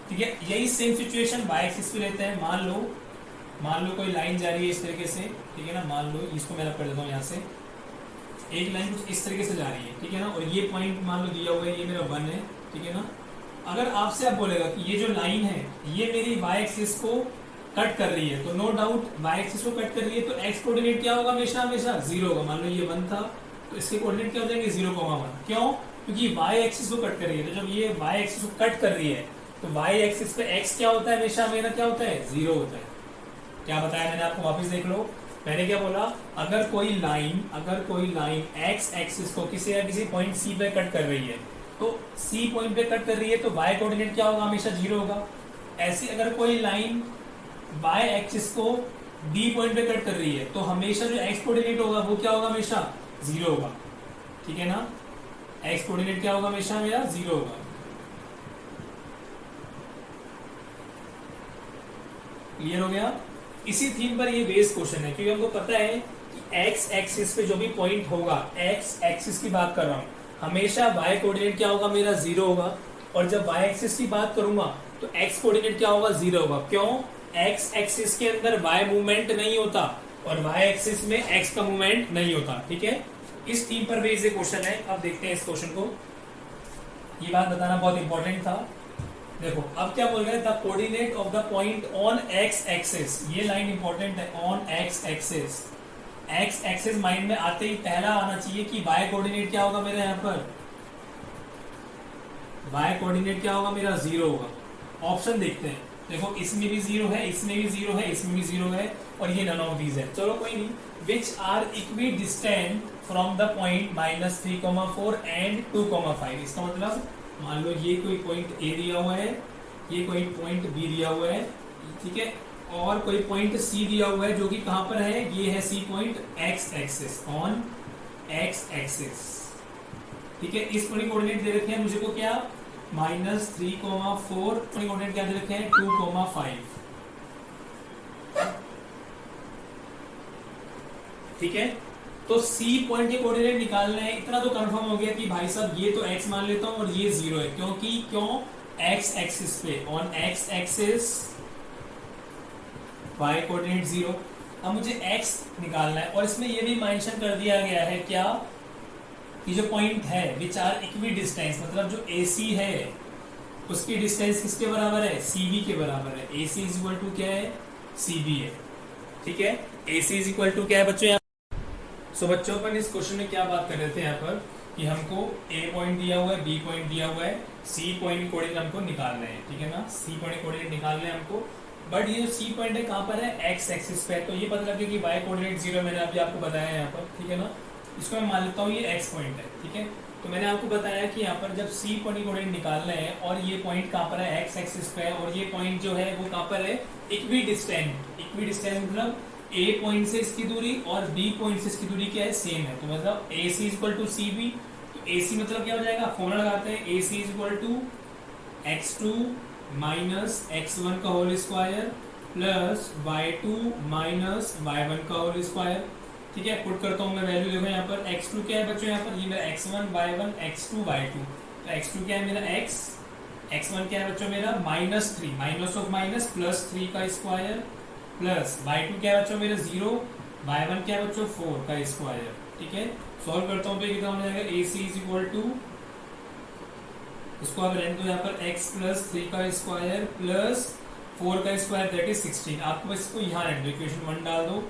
ठीक है। यही सेम सिचुएशन y एक्सिस पे लेते हैं। मान लो कोई लाइन जा रही है इस तरीके से, ठीक है ना, मान लो इसको मैं कर देता हूँ, यहाँ से एक लाइन कुछ इस तरीके से जा रही है, ठीक है ना, और ये पॉइंट मान लो दिया हुआ है, ये मेरा 1 है, ठीक है ना। अगर आपसे आप बोलेगा कि ये जो लाइन है ये मेरी y एक्सिस को कट कर रही है, तो नो डाउट y एक्सिस को कट कर रही है, तो x कोऑर्डिनेट क्या होगा, हमेशा 0 होगा। मान लो ये 1 था, तो इसके कोऑर्डिनेट क्या हो जाएंगे, 0,1। क्यों, क्योंकि y एक्सिस को कट कर रही है, तो जब ये y एक्सिस को कट कर रही है तो y एक्सिस पे x क्या होता है, हमेशा मेरा क्या होता है, 0 होता है। क्या बताया मैंने आपको, वापस देख लो, मैंने क्या बोला, अगर कोई लाइन x एक्सिस को किसी या किसी पॉइंट C पे कट कर रही है, तो C पॉइंट पे कट कर रही है, तो y कोऑर्डिनेट क्या होगा, हमेशा 0 होगा। ऐसी अगर कोई लाइन y एक्सिस को D पॉइंट पे कट कर रही है, तो हमेशा जो x कोऑर्डिनेट होगा वो क्या होगा, हमेशा 0 होगा, ठीक है ना। x कोऑर्डिनेट क्या होगा, हमेशा मेरा 0 होगा। क्लियर हो गया। इसी थीम पर ये बेस क्वेश्चन है, क्योंकि हमको पता है कि x एक्सिस पे जो भी पॉइंट होगा, x एक्सिस की बात कर रहा हूं, हमेशा y कोऑर्डिनेट क्या होगा, मेरा 0 होगा। और जब y एक्सिस की बात करूंगा तो x कोऑर्डिनेट क्या होगा, 0 होगा। क्यों, x एक्सिस के अंदर y मूवमेंट नहीं होता और y एक्सिस में x का मूवमेंट नहीं होता, ठीक है। इस थीम पर बेस्ड क्वेश्चन है। अब देखते हैं इस क्वेश्चन को, ये बात बताना बहुत इंपॉर्टेंट था। देखो अब क्या बोल रहे हैं, the coordinate of the point on x axis, ये लाइन इंपॉर्टेंट है, on x axis. x axis mind में आते ही पहला आना चाहिए कि y कोऑर्डिनेट क्या होगा मेरा, यहाँ पर y कोऑर्डिनेट क्या होगा, मेरा 0 होगा। ऑप्शन देखते हैं, देखो इसमें भी 0 है, इसमें भी 0 है, इसमें भी 0 है, और ये नन ऑफ दीज है। चलो कोई नहीं, which are equidistant from the point -3,4 and 2,5। इसका मतलब मान लो ये कोई पॉइंट A दिया हुआ है, ये कोई पॉइंट B दिया हुआ है, ठीक है, और कोई पॉइंट C दिया हुआ है, जो कि कहां पर है, ये है C point x axis, on x axis, ठीक है। इस पॉइंट कोऑर्डिनेट दे रखे हैं मुझे को क्या, -3,4, कोऑर्डिनेट क्या दे रखे हैं, 2,5, ठीक है। तो C पॉइंट के कोऑर्डिनेट निकालने हैं, इतना तो कंफर्म हो गया कि भाई साहब ये तो x मान लेता हूं और ये 0 है, क्योंकि क्यों, x एक्सिस पे, on x axis y coordinate 0। अब मुझे x निकालना है और इसमें ये भी मेंशन कर दिया गया है क्या कि जो पॉइंट है विच आर इक्वी डिस्टेंस, मतलब जो AC है उसकी डिस्टेंस किसके बराबर है, CB के बराबर है। AC इज इक्वल टू क्या है, CB है। ठीक है, AC इज इक्वल टू क्या है बच्चों यहाँ। सो बच्चों अपन इस क्वेश्चन में क्या बात कर रहे थे यहाँ पर कि हमको A पॉइंट दिया हुआ है, B पॉइंट दिया हुआ है, C पॉइंट कोऑर्डिनेट हमको निकालना है। ठीक है ना, C पॉइंट कोऑर्डिनेट निकालना है हमको। बट ये जो C पॉइंट है कहाँ पर है, x एक्सिस पे। तो ये पता लगे कि y कोऑर्डिनेट 0 मैंने अभी आपको बताया यहाँ पर। ठीक है ना, इसको मैं मान लेता हूँ ये x पॉइंट है। ठीक है, तो मैंने आपको बताया कि यहाँ पर जब C पॉइंट कोऑर्डिनेट निकालना है और ये पॉइंट कहाँ पर है, x एक्सिस पे है, और ये पॉइंट जो है वो कहाँ पर है, इक्वी डिस्टेंट। इक्वी डिस्टेंट मतलब A पॉइंट से इसकी दूरी और B पॉइंट से इसकी दूरी क्या है, सेम है। तो मतलब AC is equal to CB। तो AC मतलब क्या हो जाएगा, फॉर्मूला लगाते हैं, AC is equal to x2 minus x1 का whole square plus y2 minus y1 का होल स्क्वायर। ठीक है, पुट करता हूँ मैं वैल्यू। देखो यहाँ पर x2 क्या है बच्चों, यहाँ पर ये मेरा x1 y1 x2 y2। तो x2 क्या है मेरा x, x1 क्या है बच्चों मेरा -3, माइनस ऑफ माइनस प्लस 3 का स्क्वायर, प्लस y2 क्या है बच्चों मेरा 0, y1 क्या है बच्चों 4 का स्क्वायर। ठीक है, सॉल्व करता हूँ तो ये कितना हो जाएगा, AC इज इक्वल टू, इसको आप रहने दो यहाँ पर x प्लस 3 का स्क्वायर प्लस 4 का स्क्वायर दैट इज 16। आपको बस इसको यहाँ रहने दो, इक्वेशन 1 डाल दो।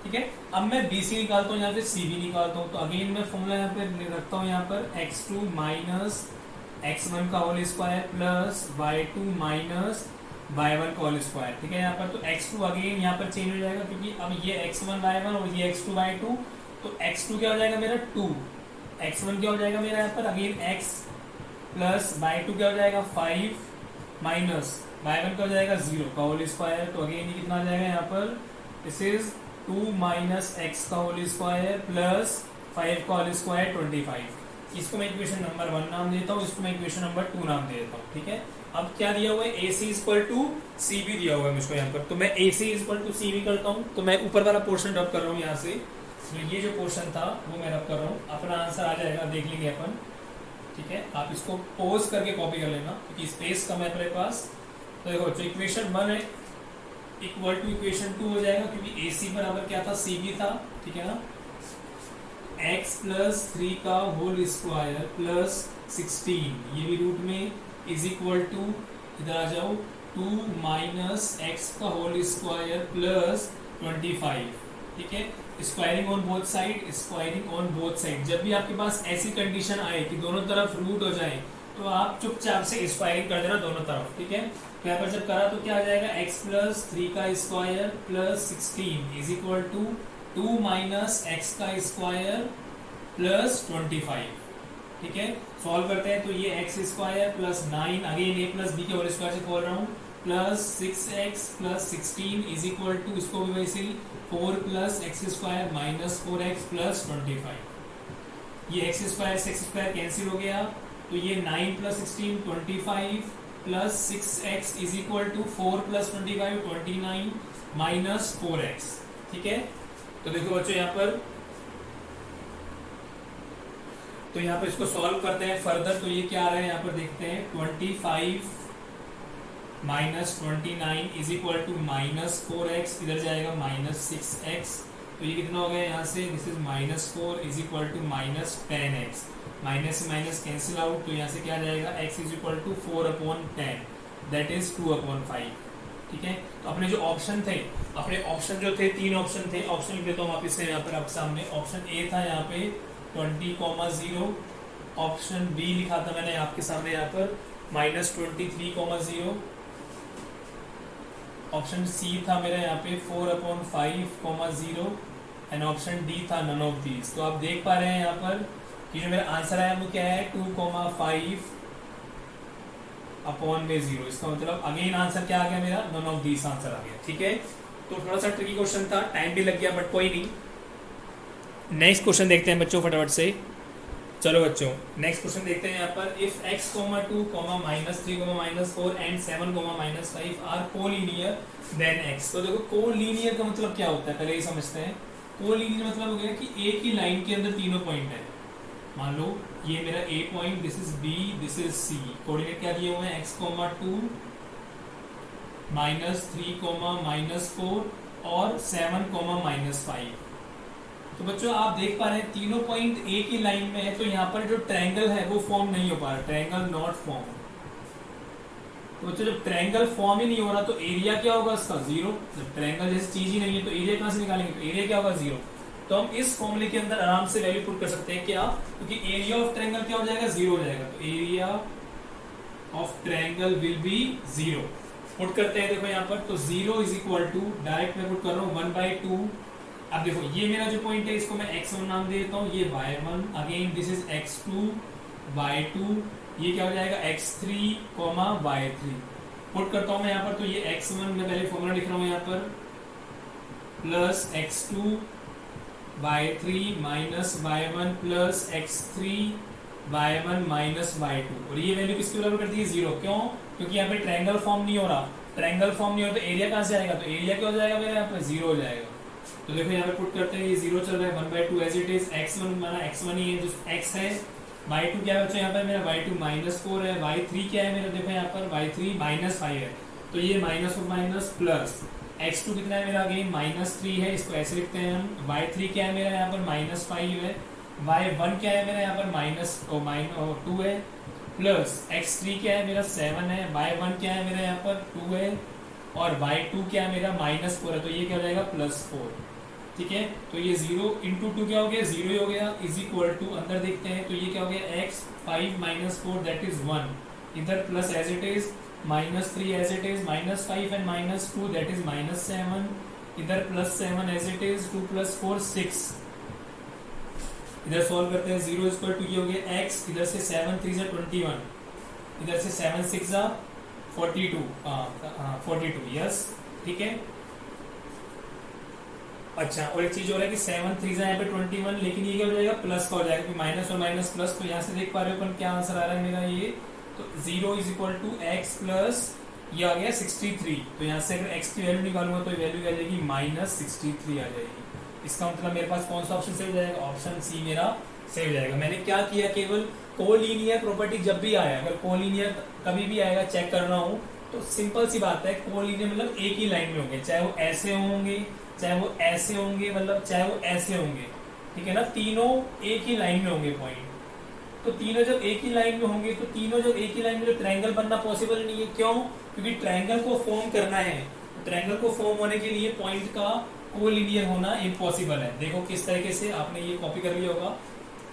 ठीक है, अब मैं BC निकालता हूँ, यहाँ पे CB निकालता हूँ। तो अगेन मैं फॉर्मूला यहाँ पे रखता हूँ, यहाँ पर x2 माइनस x1 का whole square plus y2 minus y1 का होल स्क्वायर। ठीक है, यहाँ पर तो x2 अगेन यहाँ पर चेंज हो जाएगा क्योंकि अब ये x1 y1 और ये x2 y2। तो x2 क्या हो जाएगा मेरा 2, x1 क्या हो जाएगा मेरा यहाँ पर अगेन x प्लस y2 क्या हो जाएगा 5 माइनस y1 क्या हो जाएगा 0 का होल स्क्वायर। तो अगेन ये कितना आ जाएगा यहाँ पर, दिस इज 2 माइनस x का होल स्क्वायर प्लस 5 का होल स्क्वायर 25। इसको मैं इक्वेशन नंबर 1 नाम देता हूँ, इसको मैं इक्वेशन नंबर 2 नाम दे देता हूँ। ठीक है, अब क्या दिया हुआ है, AC इक्वल टू CB दिया हुआ है मुझको यहाँ पर। तो मैं AC इक्वल टू CB करता हूँ। तो मैं ऊपर वाला पोर्शन रब कर रहा हूँ यहाँ से, तो ये जो पोर्शन था वो मैं रब कर रहा हूँ। अपना आंसर आ जाएगा, देख लेंगे अपन। ठीक है, आप इसको पोज करके कॉपी कर लेना क्योंकि स्पेस कम है अपने पास। तो देखो जो इक्वेशन 1 है इक्वल टू इक्वेशन 2 हो जाएगा क्योंकि AC बराबर क्या था, CB था। ठीक है ना, x प्लस 3 का होल स्क्वायर प्लस 16, ये भी रूट में, इज इक्वल टू, इधर आ जाओ, 2 माइनस एक्स का होल स्क्वायर प्लस 25। ठीक है, squaring on both side, squaring on both side. जब भी आपके पास ऐसी कंडीशन आए कि दोनों तरफ रूट हो जाए तो आप चुपचाप से स्क्वायरिंग कर देना दोनों तरफ। ठीक है, तो यहाँ पर जब करा तो क्या आ जाएगा, x प्लस 3 का square plus 16 is equal to 2 minus X का स्क्वायर प्लस 25। ठीक है, सॉल्व करते हैं तो ये X square plus 9 again a plus B के होल स्क्वायर से खोल रहा हूँ plus 6x plus 16 is equal to, इसको भी वैसे ही 4 plus X square minus 4x plus 25। ये एक्स स्क्वायर से एक्स स्क्वायर कैंसिल हो गया, तो ये 9 plus 16 25 plus 6x is equal to 4 plus 25 29 minus 4x। ठीक है, तो देखो बच्चों यहाँ पर, तो यहाँ पर इसको सॉल्व करते हैं फर्दर। तो ये क्या आ रहा है यहाँ पर देखते हैं, 25 minus 29 is equal to minus 4x, इधर जाएगा माइनस 6x। तो ये कितना हो गया यहाँ से, this is minus 4 is equal to minus 10x। Minus से माइनस कैंसिल आउट, तो यहाँ से क्या जाएगा, x is equal to 4/10 that is 2/5। ठीक है, तो अपने जो ऑप्शन थे, अपने ऑप्शन जो थे 3 ऑप्शन थे, ऑप्शन लिख देता हूँ वापिस से यहाँ पर आप सामने। ऑप्शन ए था यहाँ पे 20,0, ऑप्शन बी लिखा था मैंने आपके सामने यहाँ पर -23,0, ऑप्शन सी था मेरा यहाँ पे 4/5,0 एंड ऑप्शन डी था नन ऑफ दीज। तो आप देख पा रहे हैं यहाँ पर कि जो मेरा आंसर आया वो क्या है, 2,5/0। इसका मतलब अगेन आंसर क्या आ गया मेरा, नन ऑफ दीज आंसर आ गया। ठीक है, तो थोड़ा सा ट्रिकी क्वेश्चन था, टाइम भी लग गया बट कोई नहीं। नेक्स्ट क्वेश्चन देखते हैं बच्चों फटाफट से। चलो बच्चों नेक्स्ट क्वेश्चन देखते हैं यहाँ पर, if x, 2, -3, -4 and 7, -5 are collinear then x। तो देखो कोलिनियर का मतलब क्या होता है पहले ही समझते हैं। कोलिनियर मतलब हो गया कि एक ही लाइन के अंदर तीनों पॉइंट है। मान लो ये मेरा A point, this is B, this is C। Coordinate क्या दिए हुए हैं, x, 2 -3, -4 और 7, -5। तो बच्चों आप देख पा रहे हैं तीनों पॉइंट एक ही लाइन में है, तो यहाँ पर जो ट्रायंगल है वो फॉर्म नहीं हो पा रहा, ट्रायंगल नॉट फॉर्म। तो बच्चों जब ट्रायंगल फॉर्म ही नहीं हो रहा तो एरिया क्या होगा इसका, 0। जब ट्रायंगल जैसी चीज ही नहीं है तो एरिया कहाँ से निकालेंगे, तो एरिया क्या होगा, 0। तो हम इस फॉर्मूले के अंदर आराम से वैल्यू पुट कर सकते हैं क्या, क्योंकि एरिया ऑफ ट्रायंगल क्या हो जाएगा, 0 हो जाएगा। तो area of triangle will be 0। Put करते हैं, देखो यहाँ पर तो 0 इज इक्वल टू, डायरेक्ट मैं पुट कर रहा हूँ 1/2। अब देखो ये मेरा जो पॉइंट है इसको मैं x1 नाम दे देता हूँ, ये y1, again this is x2, y2, ये क्या हो जाएगा x3, y3। पुट करता हूँ मैं यहाँ पर, तो ये x1 मैं पहले फॉर्मूला लिख रहा हूँ यहाँ पर, plus x2 y3 minus y1 plus x3 y1 minus y2, और ये वैल्यू किसके बराबर कर दी है, 0। क्यों, क्योंकि यहाँ पे ट्रायंगल फॉर्म नहीं हो रहा। ट्रायंगल फॉर्म नहीं हो तो एरिया कहाँ से आएगा, तो एरिया क्या हो जाएगा मेरा यहाँ पे, 0 हो जाएगा। तो देखो यहाँ पे पुट करते हैं, ये 0 चल रहा है, 1/2 एज इट इज, x1 माना x1 ही है जो x है, y2 क्या है बच्चों यहाँ पर मेरा, y2 -4 है, y3 क्या है मेरा, देखो यहाँ पर y3 -5 है, तो ये माइनस और माइनस प्लस, x2 कितना है मेरा, अगेन -3 है, इसको ऐसे लिखते हैं हम, y3 क्या है मेरा यहाँ पर -5 है, y1 क्या है मेरा यहाँ पर -2 है, प्लस x3 क्या है मेरा 7 है, y1 क्या है मेरा यहाँ पर 2 है, और y2 क्या है मेरा -4 है, तो ये क्या हो जाएगा +4। ठीक है, तो ये 0 इंटू 2 क्या हो गया, 0 ही हो गया, इज इक्वल टू, अंदर देखते हैं तो ये क्या हो गया, x 5 - 4 दैट इज 1, इधर plus as it is, -3 as it is, -5 and -2 that is -7, इधर +7 एज इट इज, 2 + 4 6, इधर सॉल्व करते हैं, 0 इक्वल टू ये हो गया x, इधर से 7 3 = 21, इधर से 7 6 = 42, 42, यस। ठीक है, अच्छा, और एक चीज हो रहा है कि 7 3 यहाँ पे 21, लेकिन ये क्या हो जाएगा, प्लस का हो जाएगा, क्योंकि माइनस और माइनस प्लस, तो यहाँ से देख पा रहे हो अपन क्या आंसर आ रहा है मेरा ये, तो 0 is equal to x plus ये आ गया 63, तो यहाँ से अगर x की वैल्यू निकालूंगा तो वैल्यू आ जाएगी -63 आ जाएगी। इसका मतलब मेरे पास कौन सा ऑप्शन सेव हो जाएगा, ऑप्शन सी मेरा सेव हो जाएगा। मैंने क्या किया, केवल कोलिनियर प्रॉपर्टी जब भी आया, अगर कोलिनियर कभी भी आएगा चेक करना हो तो सिंपल सी बात है, कोलिनियर मतलब एक ही लाइन में होंगे, चाहे वो ऐसे होंगे, चाहे वो ऐसे होंगे, मतलब चाहे वो ऐसे होंगे, ठीक है ना, तीनों एक ही लाइन में होंगे पॉइंट। तो तीनों जब एक ही लाइन में होंगे तो तीनों जब एक ही लाइन में, तो ट्रायंगल बनना पॉसिबल नहीं है। क्यों, क्योंकि ट्रायंगल को फॉर्म करना है, ट्रायंगल को फॉर्म होने के लिए पॉइंट का कोलिनियर होना इम्पॉसिबल है। देखो किस तरीके से आपने ये कॉपी कर लिया होगा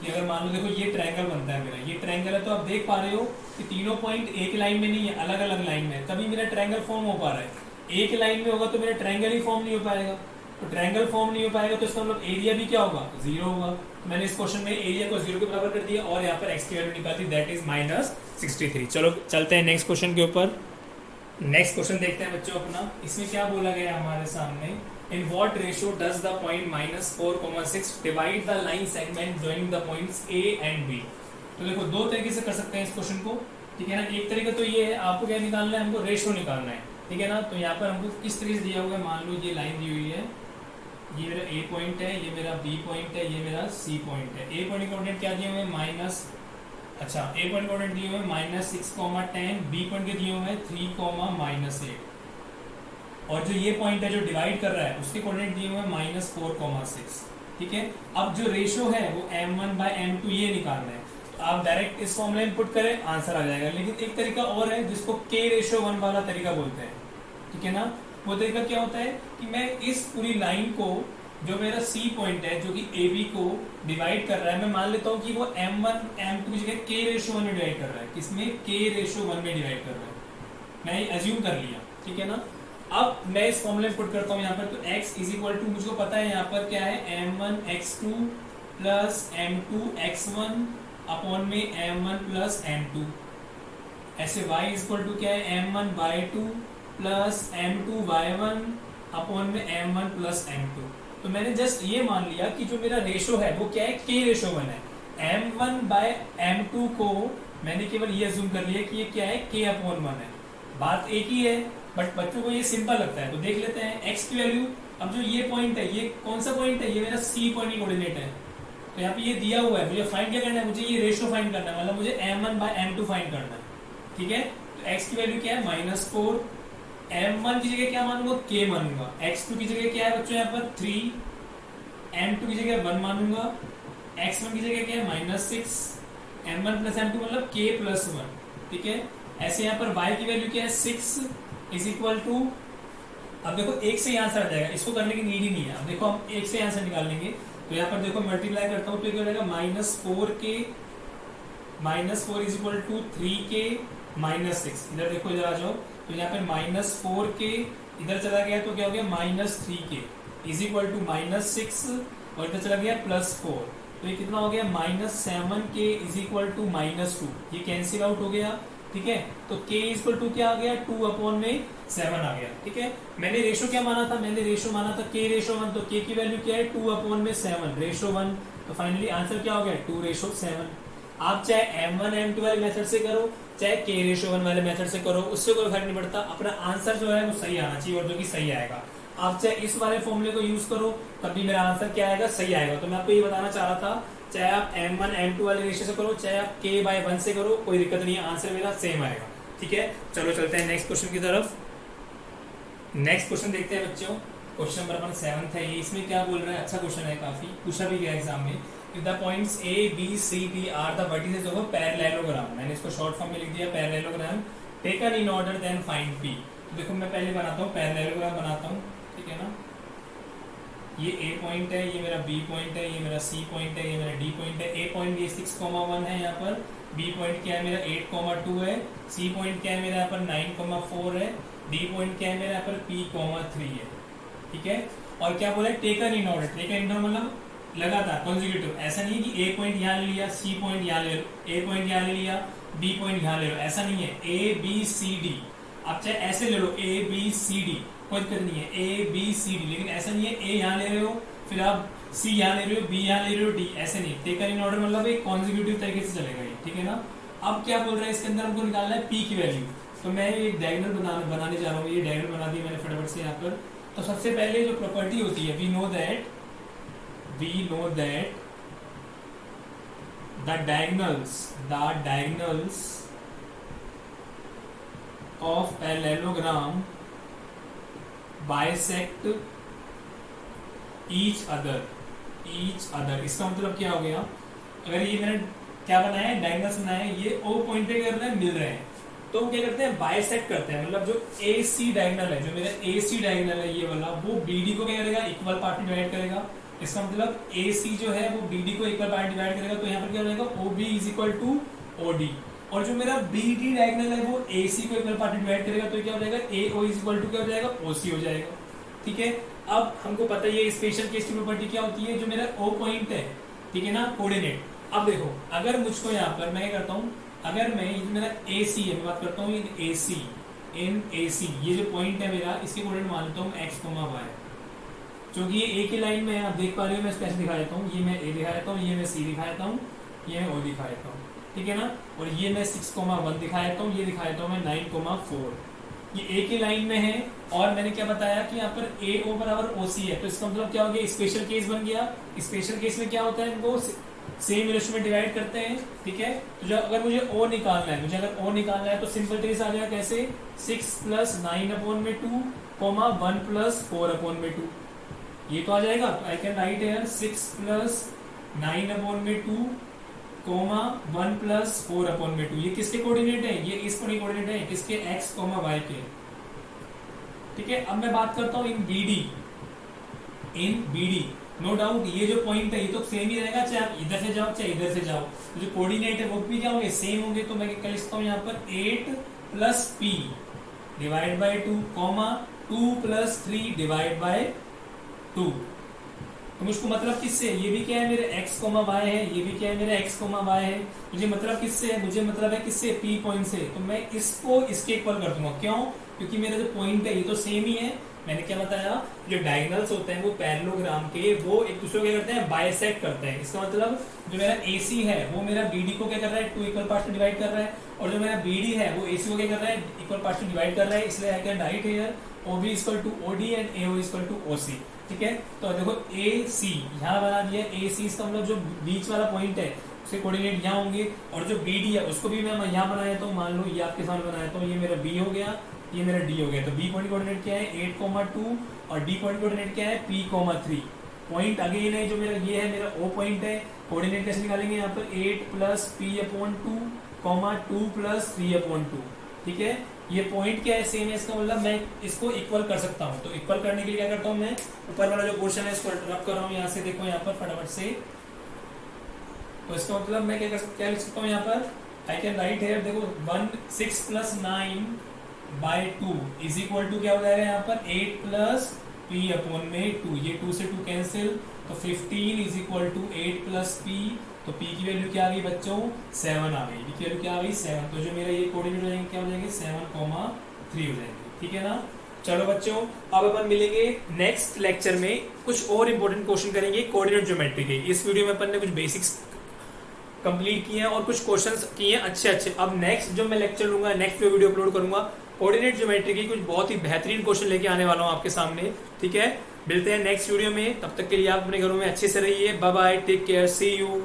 कि अगर मान लो देखो ये ट्रायंगल बनता है मेरा, ये ट्रायंगल है, तो आप देख पा रहे हो कि तीनों पॉइंट एक लाइन में नहीं है, अलग अलग लाइन में, तभी मेरा ट्रायंगल फॉर्म हो पा रहा है। एक लाइन में होगा तो मेरा ट्रायंगल ही फॉर्म नहीं हो पाएगा, तो ट्रायंगल फॉर्म नहीं हो पाएगा तो इसका मतलब एरिया भी क्या होगा, 0 होगा। तो मैंने इस क्वेश्चन में एरिया को 0 के बराबर कर दिया और यहाँ पर x की वैल्यू निकाली, दैट इज -63। चलो चलते हैं नेक्स्ट क्वेश्चन के ऊपर। नेक्स्ट क्वेश्चन देखते हैं बच्चों अपना, इसमें क्या बोला गया हमारे सामने, in what ratio does the point -4,6 divide the line segment joining the points A and B। तो देखो दो तरीके से कर सकते हैं इस क्वेश्चन को, ठीक है ना। एक तरीका तो ये है, आपको क्या निकालना है, हमको रेशियो निकालना है, ठीक है ना। तो यहाँ पर हमको किस तरीके से दिया हुआ है, मान लो ये लाइन दी हुई है, ये मेरा A पॉइंट है, ये मेरा B पॉइंट है, ये मेरा C पॉइंट है। A पॉइंट कोऑर्डिनेट क्या दिए हुए हैं, A पॉइंट कोऑर्डिनेट दिए हुए हैं -6,10, B पॉइंट के दिए हुए हैं 3,-8, और जो ये पॉइंट है जो डिवाइड कर रहा है उसके कोऑर्डिनेट दिए हुए हैं -4,6, ठीक है। अब जो रेशियो है वो m1/m2 ये निकालना है, तो आप डायरेक्ट इस फॉर्मूले में पुट करें, आंसर आ जाएगा। लेकिन एक तरीका और है जिसको k/1 वाला तरीका बोलते हैं, ठीक है ना। वो तरीका क्या होता है कि मैं इस पूरी लाइन को, जो मेरा C पॉइंट है जो कि AB को डिवाइड कर रहा है, मैं मान लेता हूँ कि वो m1 m2 की जगह k/1 में डिवाइड कर रहा है, किसमें, k/1 में डिवाइड कर रहा है, मैं एज्यूम कर लिया, ठीक है ना। अब मैं इस फॉर्मूले में पुट करता हूँ यहाँ पर, तो x इज इक्वल टू, मुझको पता है यहाँ पर क्या है, m1x2 प्लस m2x1 अपॉन में m1 प्लस m2, ऐसे y इज इक्वल टू क्या है, m1y2 प्लस m2y1 अपॉन में m1 प्लस m2। तो मैंने जस्ट ये मान लिया कि जो मेरा रेशो है वो क्या है, k/1 है। m1/m2 को मैंने केवल ये अज्यूम कर लिया कि ये क्या है, k/1 है। बात एक ही है, बट बच्चों को ये सिंपल लगता है, तो देख लेते हैं x की वैल्यू। अब जो ये पॉइंट है, ये कौन सा पॉइंट है, ये मेरा C पॉइंट की कोऑर्डिनेट है, तो यहाँ पे ये दिया हुआ है, मुझे फाइंड क्या करना है, मुझे ये रेशियो फाइंड करना है, मतलब मुझे m1/m2 फाइंड करना है, ठीक है। तो x की वैल्यू क्या है, -4, m1 की जगह क्या मानूंगा, k मानूंगा। x2 की जगह क्या है बच्चों यहाँ पर 3, m2 की जगह 1 मानूंगा, x1 की जगह क्या है -6, m1 प्लस m2 मतलब k प्लस 1, ठीक है। ऐसे यहाँ पर y की वैल्यू क्या है 6 इज इक्वल टू, अब देखो एक से यहाँ से आ जाएगा, इसको करने की नीड ही नहीं है। अब देखो हम एक से यहाँ से निकाल लेंगे, तो यहाँ पर देखो मल्टीप्लाई करता हूँ तो क्या हो जाएगा -4k, -4 is equal to 3k -6। इधर देखो, इधर आ जाओ, तो यहाँ पे -4k इधर चला गया तो क्या हो गया -3k इज इक्वल टू -6, और इधर चला गया +4, तो ये कितना हो गया -7k इज इक्वल टू -2। ये कैंसिल आउट हो गया, ठीक है। तो k इज इक्वल टू क्या आ गया 2/7 आ गया, ठीक है। मैंने रेशो क्या माना था, मैंने रेशो माना था k/1, तो k की वैल्यू क्या है 2/7 रेशो 1, तो फाइनली आंसर क्या हो गया 2/7। आप चाहे m1 m2 वाले मेथड से करो, चाहे k/1 वाले मेथड से करो, उससे कोई फर्क नहीं पड़ता, अपना आंसर जो है वो सही आना चाहिए, और जो कि सही आएगा। आप चाहे इस वाले फॉर्मूले को यूज करो, तब भी मेरा आंसर क्या आएगा, सही आएगा। तो मैं आपको ये बताना चाह रहा था, चाहे आप m1 m2 वाले रेशियो से करो, चाहे आप k/1 से करो, कोई दिक्कत नहीं है, आंसर मेरा सेम आएगा, ठीक है। चलो चलते हैं नेक्स्ट क्वेश्चन की तरफ। नेक्स्ट क्वेश्चन देखते हैं बच्चों, क्वेश्चन नंबर अपन 7 है ये। इसमें क्या बोल रहा है, अच्छा क्वेश्चन है, काफी पूछा भी गया एग्जाम में। If the points A, B, C, D are the vertices of a parallelogram, मैंने इसको शॉर्ट फॉर्म में लिख दिया parallelogram taken in order then find P। तो देखो मैं पहले बनाता हूँ parallelogram बनाता हूँ, ठीक है ना। ये A पॉइंट है, ये मेरा B पॉइंट है, ये मेरा C पॉइंट है, ये मेरा D पॉइंट है। A पॉइंट ये 6,1 है यहाँ पर, B पॉइंट क्या है मेरा 8,2 है, C पॉइंट क्या है मेरा यहाँ पर 9,4 है, D पॉइंट क्या है मेरा यहाँ पर P,3 है, ठीक है। और क्या बोला है taken in order, taken in order मतलब लगातार कॉन्जिक्यूटिव। ऐसा नहीं है कि ए पॉइंट यहाँ ले लिया, सी पॉइंट यहाँ ले लो, ए पॉइंट यहाँ ले लिया, बी पॉइंट यहाँ ले लो, ऐसा नहीं है। ए बी सी डी, आप चाहे ऐसे ले लो ए बी सी डी, कोई दिक्कत नहीं है, ए बी सी डी, लेकिन ऐसा नहीं है ए यहाँ ले रहे हो फिर आप सी यहाँ ले रहे हो, बी यहाँ ले रहे हो, डी, ऐसे नहीं। टेकन इन ऑर्डर मतलब एक कॉन्जिक्यूटिव तरीके से चलेगा ये, ठीक है ना। अब क्या बोल रहा है इसके अंदर, हमको निकालना है पी की वैल्यू। तो मैं एक डायगोनल बनाने जा रहा हूँ, ये डायगोनल बना दी मैंने फटाफट से यहाँ पर। तो सबसे पहले जो प्रॉपर्टी होती है, we know that the diagonals of parallelogram bisect each other। इसका मतलब क्या हो गया, अगर ये मैंने क्या बनाया है, डायगोनल्स बनाए हैं, ये ओ पॉइंट पे कर रहे हैं, मिल रहे हैं, तो हम क्या करते हैं बाइसेक्ट करते हैं। मतलब जो AC डायगोनल है, जो मेरा AC डायगोनल है ये वाला, वो BD को क्या करेगा इक्वल पार्ट में डिवाइड करेगा। इसका मतलब AC जो है वो BD को इक्वल पार्ट डिवाइड करेगा, तो यहाँ पर क्या हो जाएगा OB is equal to OD। और जो मेरा BD डायगोनल है वो AC को इक्वल पार्ट डिवाइड करेगा, तो क्या हो जाएगा AO इज इक्वल टू क्या हो जाएगा OC हो जाएगा, ठीक है। अब हमको पता है ये स्पेशल केस की प्रॉपर्टी क्या होती है, जो मेरा O पॉइंट है, ठीक है ना, कोऑर्डिनेट। अब देखो अगर मुझको यहाँ पर मैं क्या करता हूँ, अगर मैं ये मेरा AC है, मैं बात करता हूँ इन AC, ये जो पॉइंट है मेरा, इसके कोऑर्डिनेट मान लेता हूँ x, y, क्योंकि ये एक ही लाइन में आप देख पा रहे हो, मैं कैसे दिखा देता हूँ, ये मैं A दिखा देता हूँ, ये मैं C दिखा देता हूँ, ये मैं O दिखा देता हूँ, ठीक है ना। और ये मैं 6,1 दिखा देता हूँ, ये दिखा देता हूँ मैं 9,4, ये एक ही लाइन में है। और मैंने क्या बताया कि यहाँ पर AO बराबर OC है, तो इसका मतलब क्या हो गया, स्पेशल केस बन गया। स्पेशल केस में क्या होता है, इनको सेम रेशियो में डिवाइड करते हैं, ठीक है। तो जो अगर मुझे O निकालना है, तो सिंपल तरीके से आ जाएगा कैसे, 6 + 9/2, 1 + 4/2, ये तो आ जाएगा। तो आई कैन राइट हियर 6 + 9/2, 1 + 4/2। ये किसके कोऑर्डिनेट है, ये इस कोऑर्डिनेट है, किसके x, y के, ठीक है। अब मैं बात करता हूँ इन BD, नो डाउट ये जो पॉइंट है ये तो सेम ही रहेगा, चाहे आप इधर से जाओ चाहे इधर से जाओ, तो जो कोऑर्डिनेट है वो भी क्या होंगे, सेम होंगे। तो मैं क्या लिखता हूँ यहाँ पर 8 + P divide by 2, 2 + 3 divide by 2। तो मुझको मतलब किससे, ये भी क्या है मेरे x, y है, ये भी क्या है मेरा x, y है, मुझे मतलब किससे है, मुझे मतलब है किससे, P पॉइंट से। तो मैं इसको इसके इक्वल कर दूंगा, क्यों, क्योंकि मेरा जो पॉइंट है ये तो सेम ही है। मैंने क्या बताया, जो डायगोनल्स होते हैं वो पैरेललोग्राम के, वो एक दूसरे को क्या करते हैं बाइसेक्ट करते हैं। इसका मतलब जो मेरा AC है वो मेरा BD को क्या कर रहा है 2 इक्वल पार्ट्स में डिवाइड कर रहा है, और जो मेरा BD है वो AC को क्या कर रहा है इक्वल पार्ट्स में डिवाइड कर रहा है। इसलिए I can write here OB = OD and AO = OC, ठीक है। तो देखो AC यहाँ बना दिया, AC इसका मतलब जो बीच वाला पॉइंट है उसके कोऑर्डिनेट यहाँ होंगे, और जो BD है उसको भी मैं यहाँ बनाया तो मान लो ये आपके सामने बनाया तो ये मेरा B हो गया, ये मेरा डी हो गया। तो बी पॉइंट कोऑर्डिनेट क्या है 8,2 और डी पॉइंट कोऑर्डिनेट क्या है p,3। पॉइंट अगेन है जो मेरा ये है मेरा ओ पॉइंट है। कोऑर्डिनेट कैसे निकालेंगे यहाँ पर 8 प्लस p/2 2 प्लस 3/2। ठीक है, ये पॉइंट क्या है सेम है, इसका मतलब मैं इसको इक्वल कर सकता हूँ। तो इक्वल करने के लिए क्या करता हूँ मैं, ऊपर वाला जो पोर्शन है इसको रब कर रहा हूँ यहाँ से, देखो यहाँ पर फटाफट से। तो इसका मतलब मैं क्या लिख सकता हूँ यहाँ पर, आई कैन राइट है, देखो 6 प्लस 9/2 इज इक्वल टू क्या हो जाएगा यहाँ पर 8 प्लस p/2। ये 2 से 2 कैंसिल, तो 15 is equal to 8 plus p। तो p की वैल्यू क्या आ गई बच्चों 7 आ गई। p की वैल्यू क्या आ गई 7। तो जो मेरा ये कोऑर्डिनेट हो जाएंगे क्या हो जाएंगे 7,3 हो जाएंगे। ठीक है ना। चलो बच्चों, अब अपन मिलेंगे नेक्स्ट लेक्चर में, कुछ और इंपॉर्टेंट क्वेश्चन करेंगे कोऑर्डिनेट ज्योमेट्री के। इस वीडियो में अपन ने कुछ बेसिक्स कंप्लीट किए हैं और कुछ क्वेश्चंस किए हैं अच्छे। अब नेक्स्ट जो मैं लेक्चर लूंगा, नेक्स्ट जो वीडियो अपलोड करूंगा, कोऑर्डिनेट ज्योमेट्री की कुछ बहुत ही बेहतरीन क्वेश्चन लेके आने वाला हूं आपके सामने। ठीक है, मिलते हैं नेक्स्ट वीडियो में, तब तक के लिए आप अपने घरों में अच्छे से रहिए। Bye bye, take care, see you.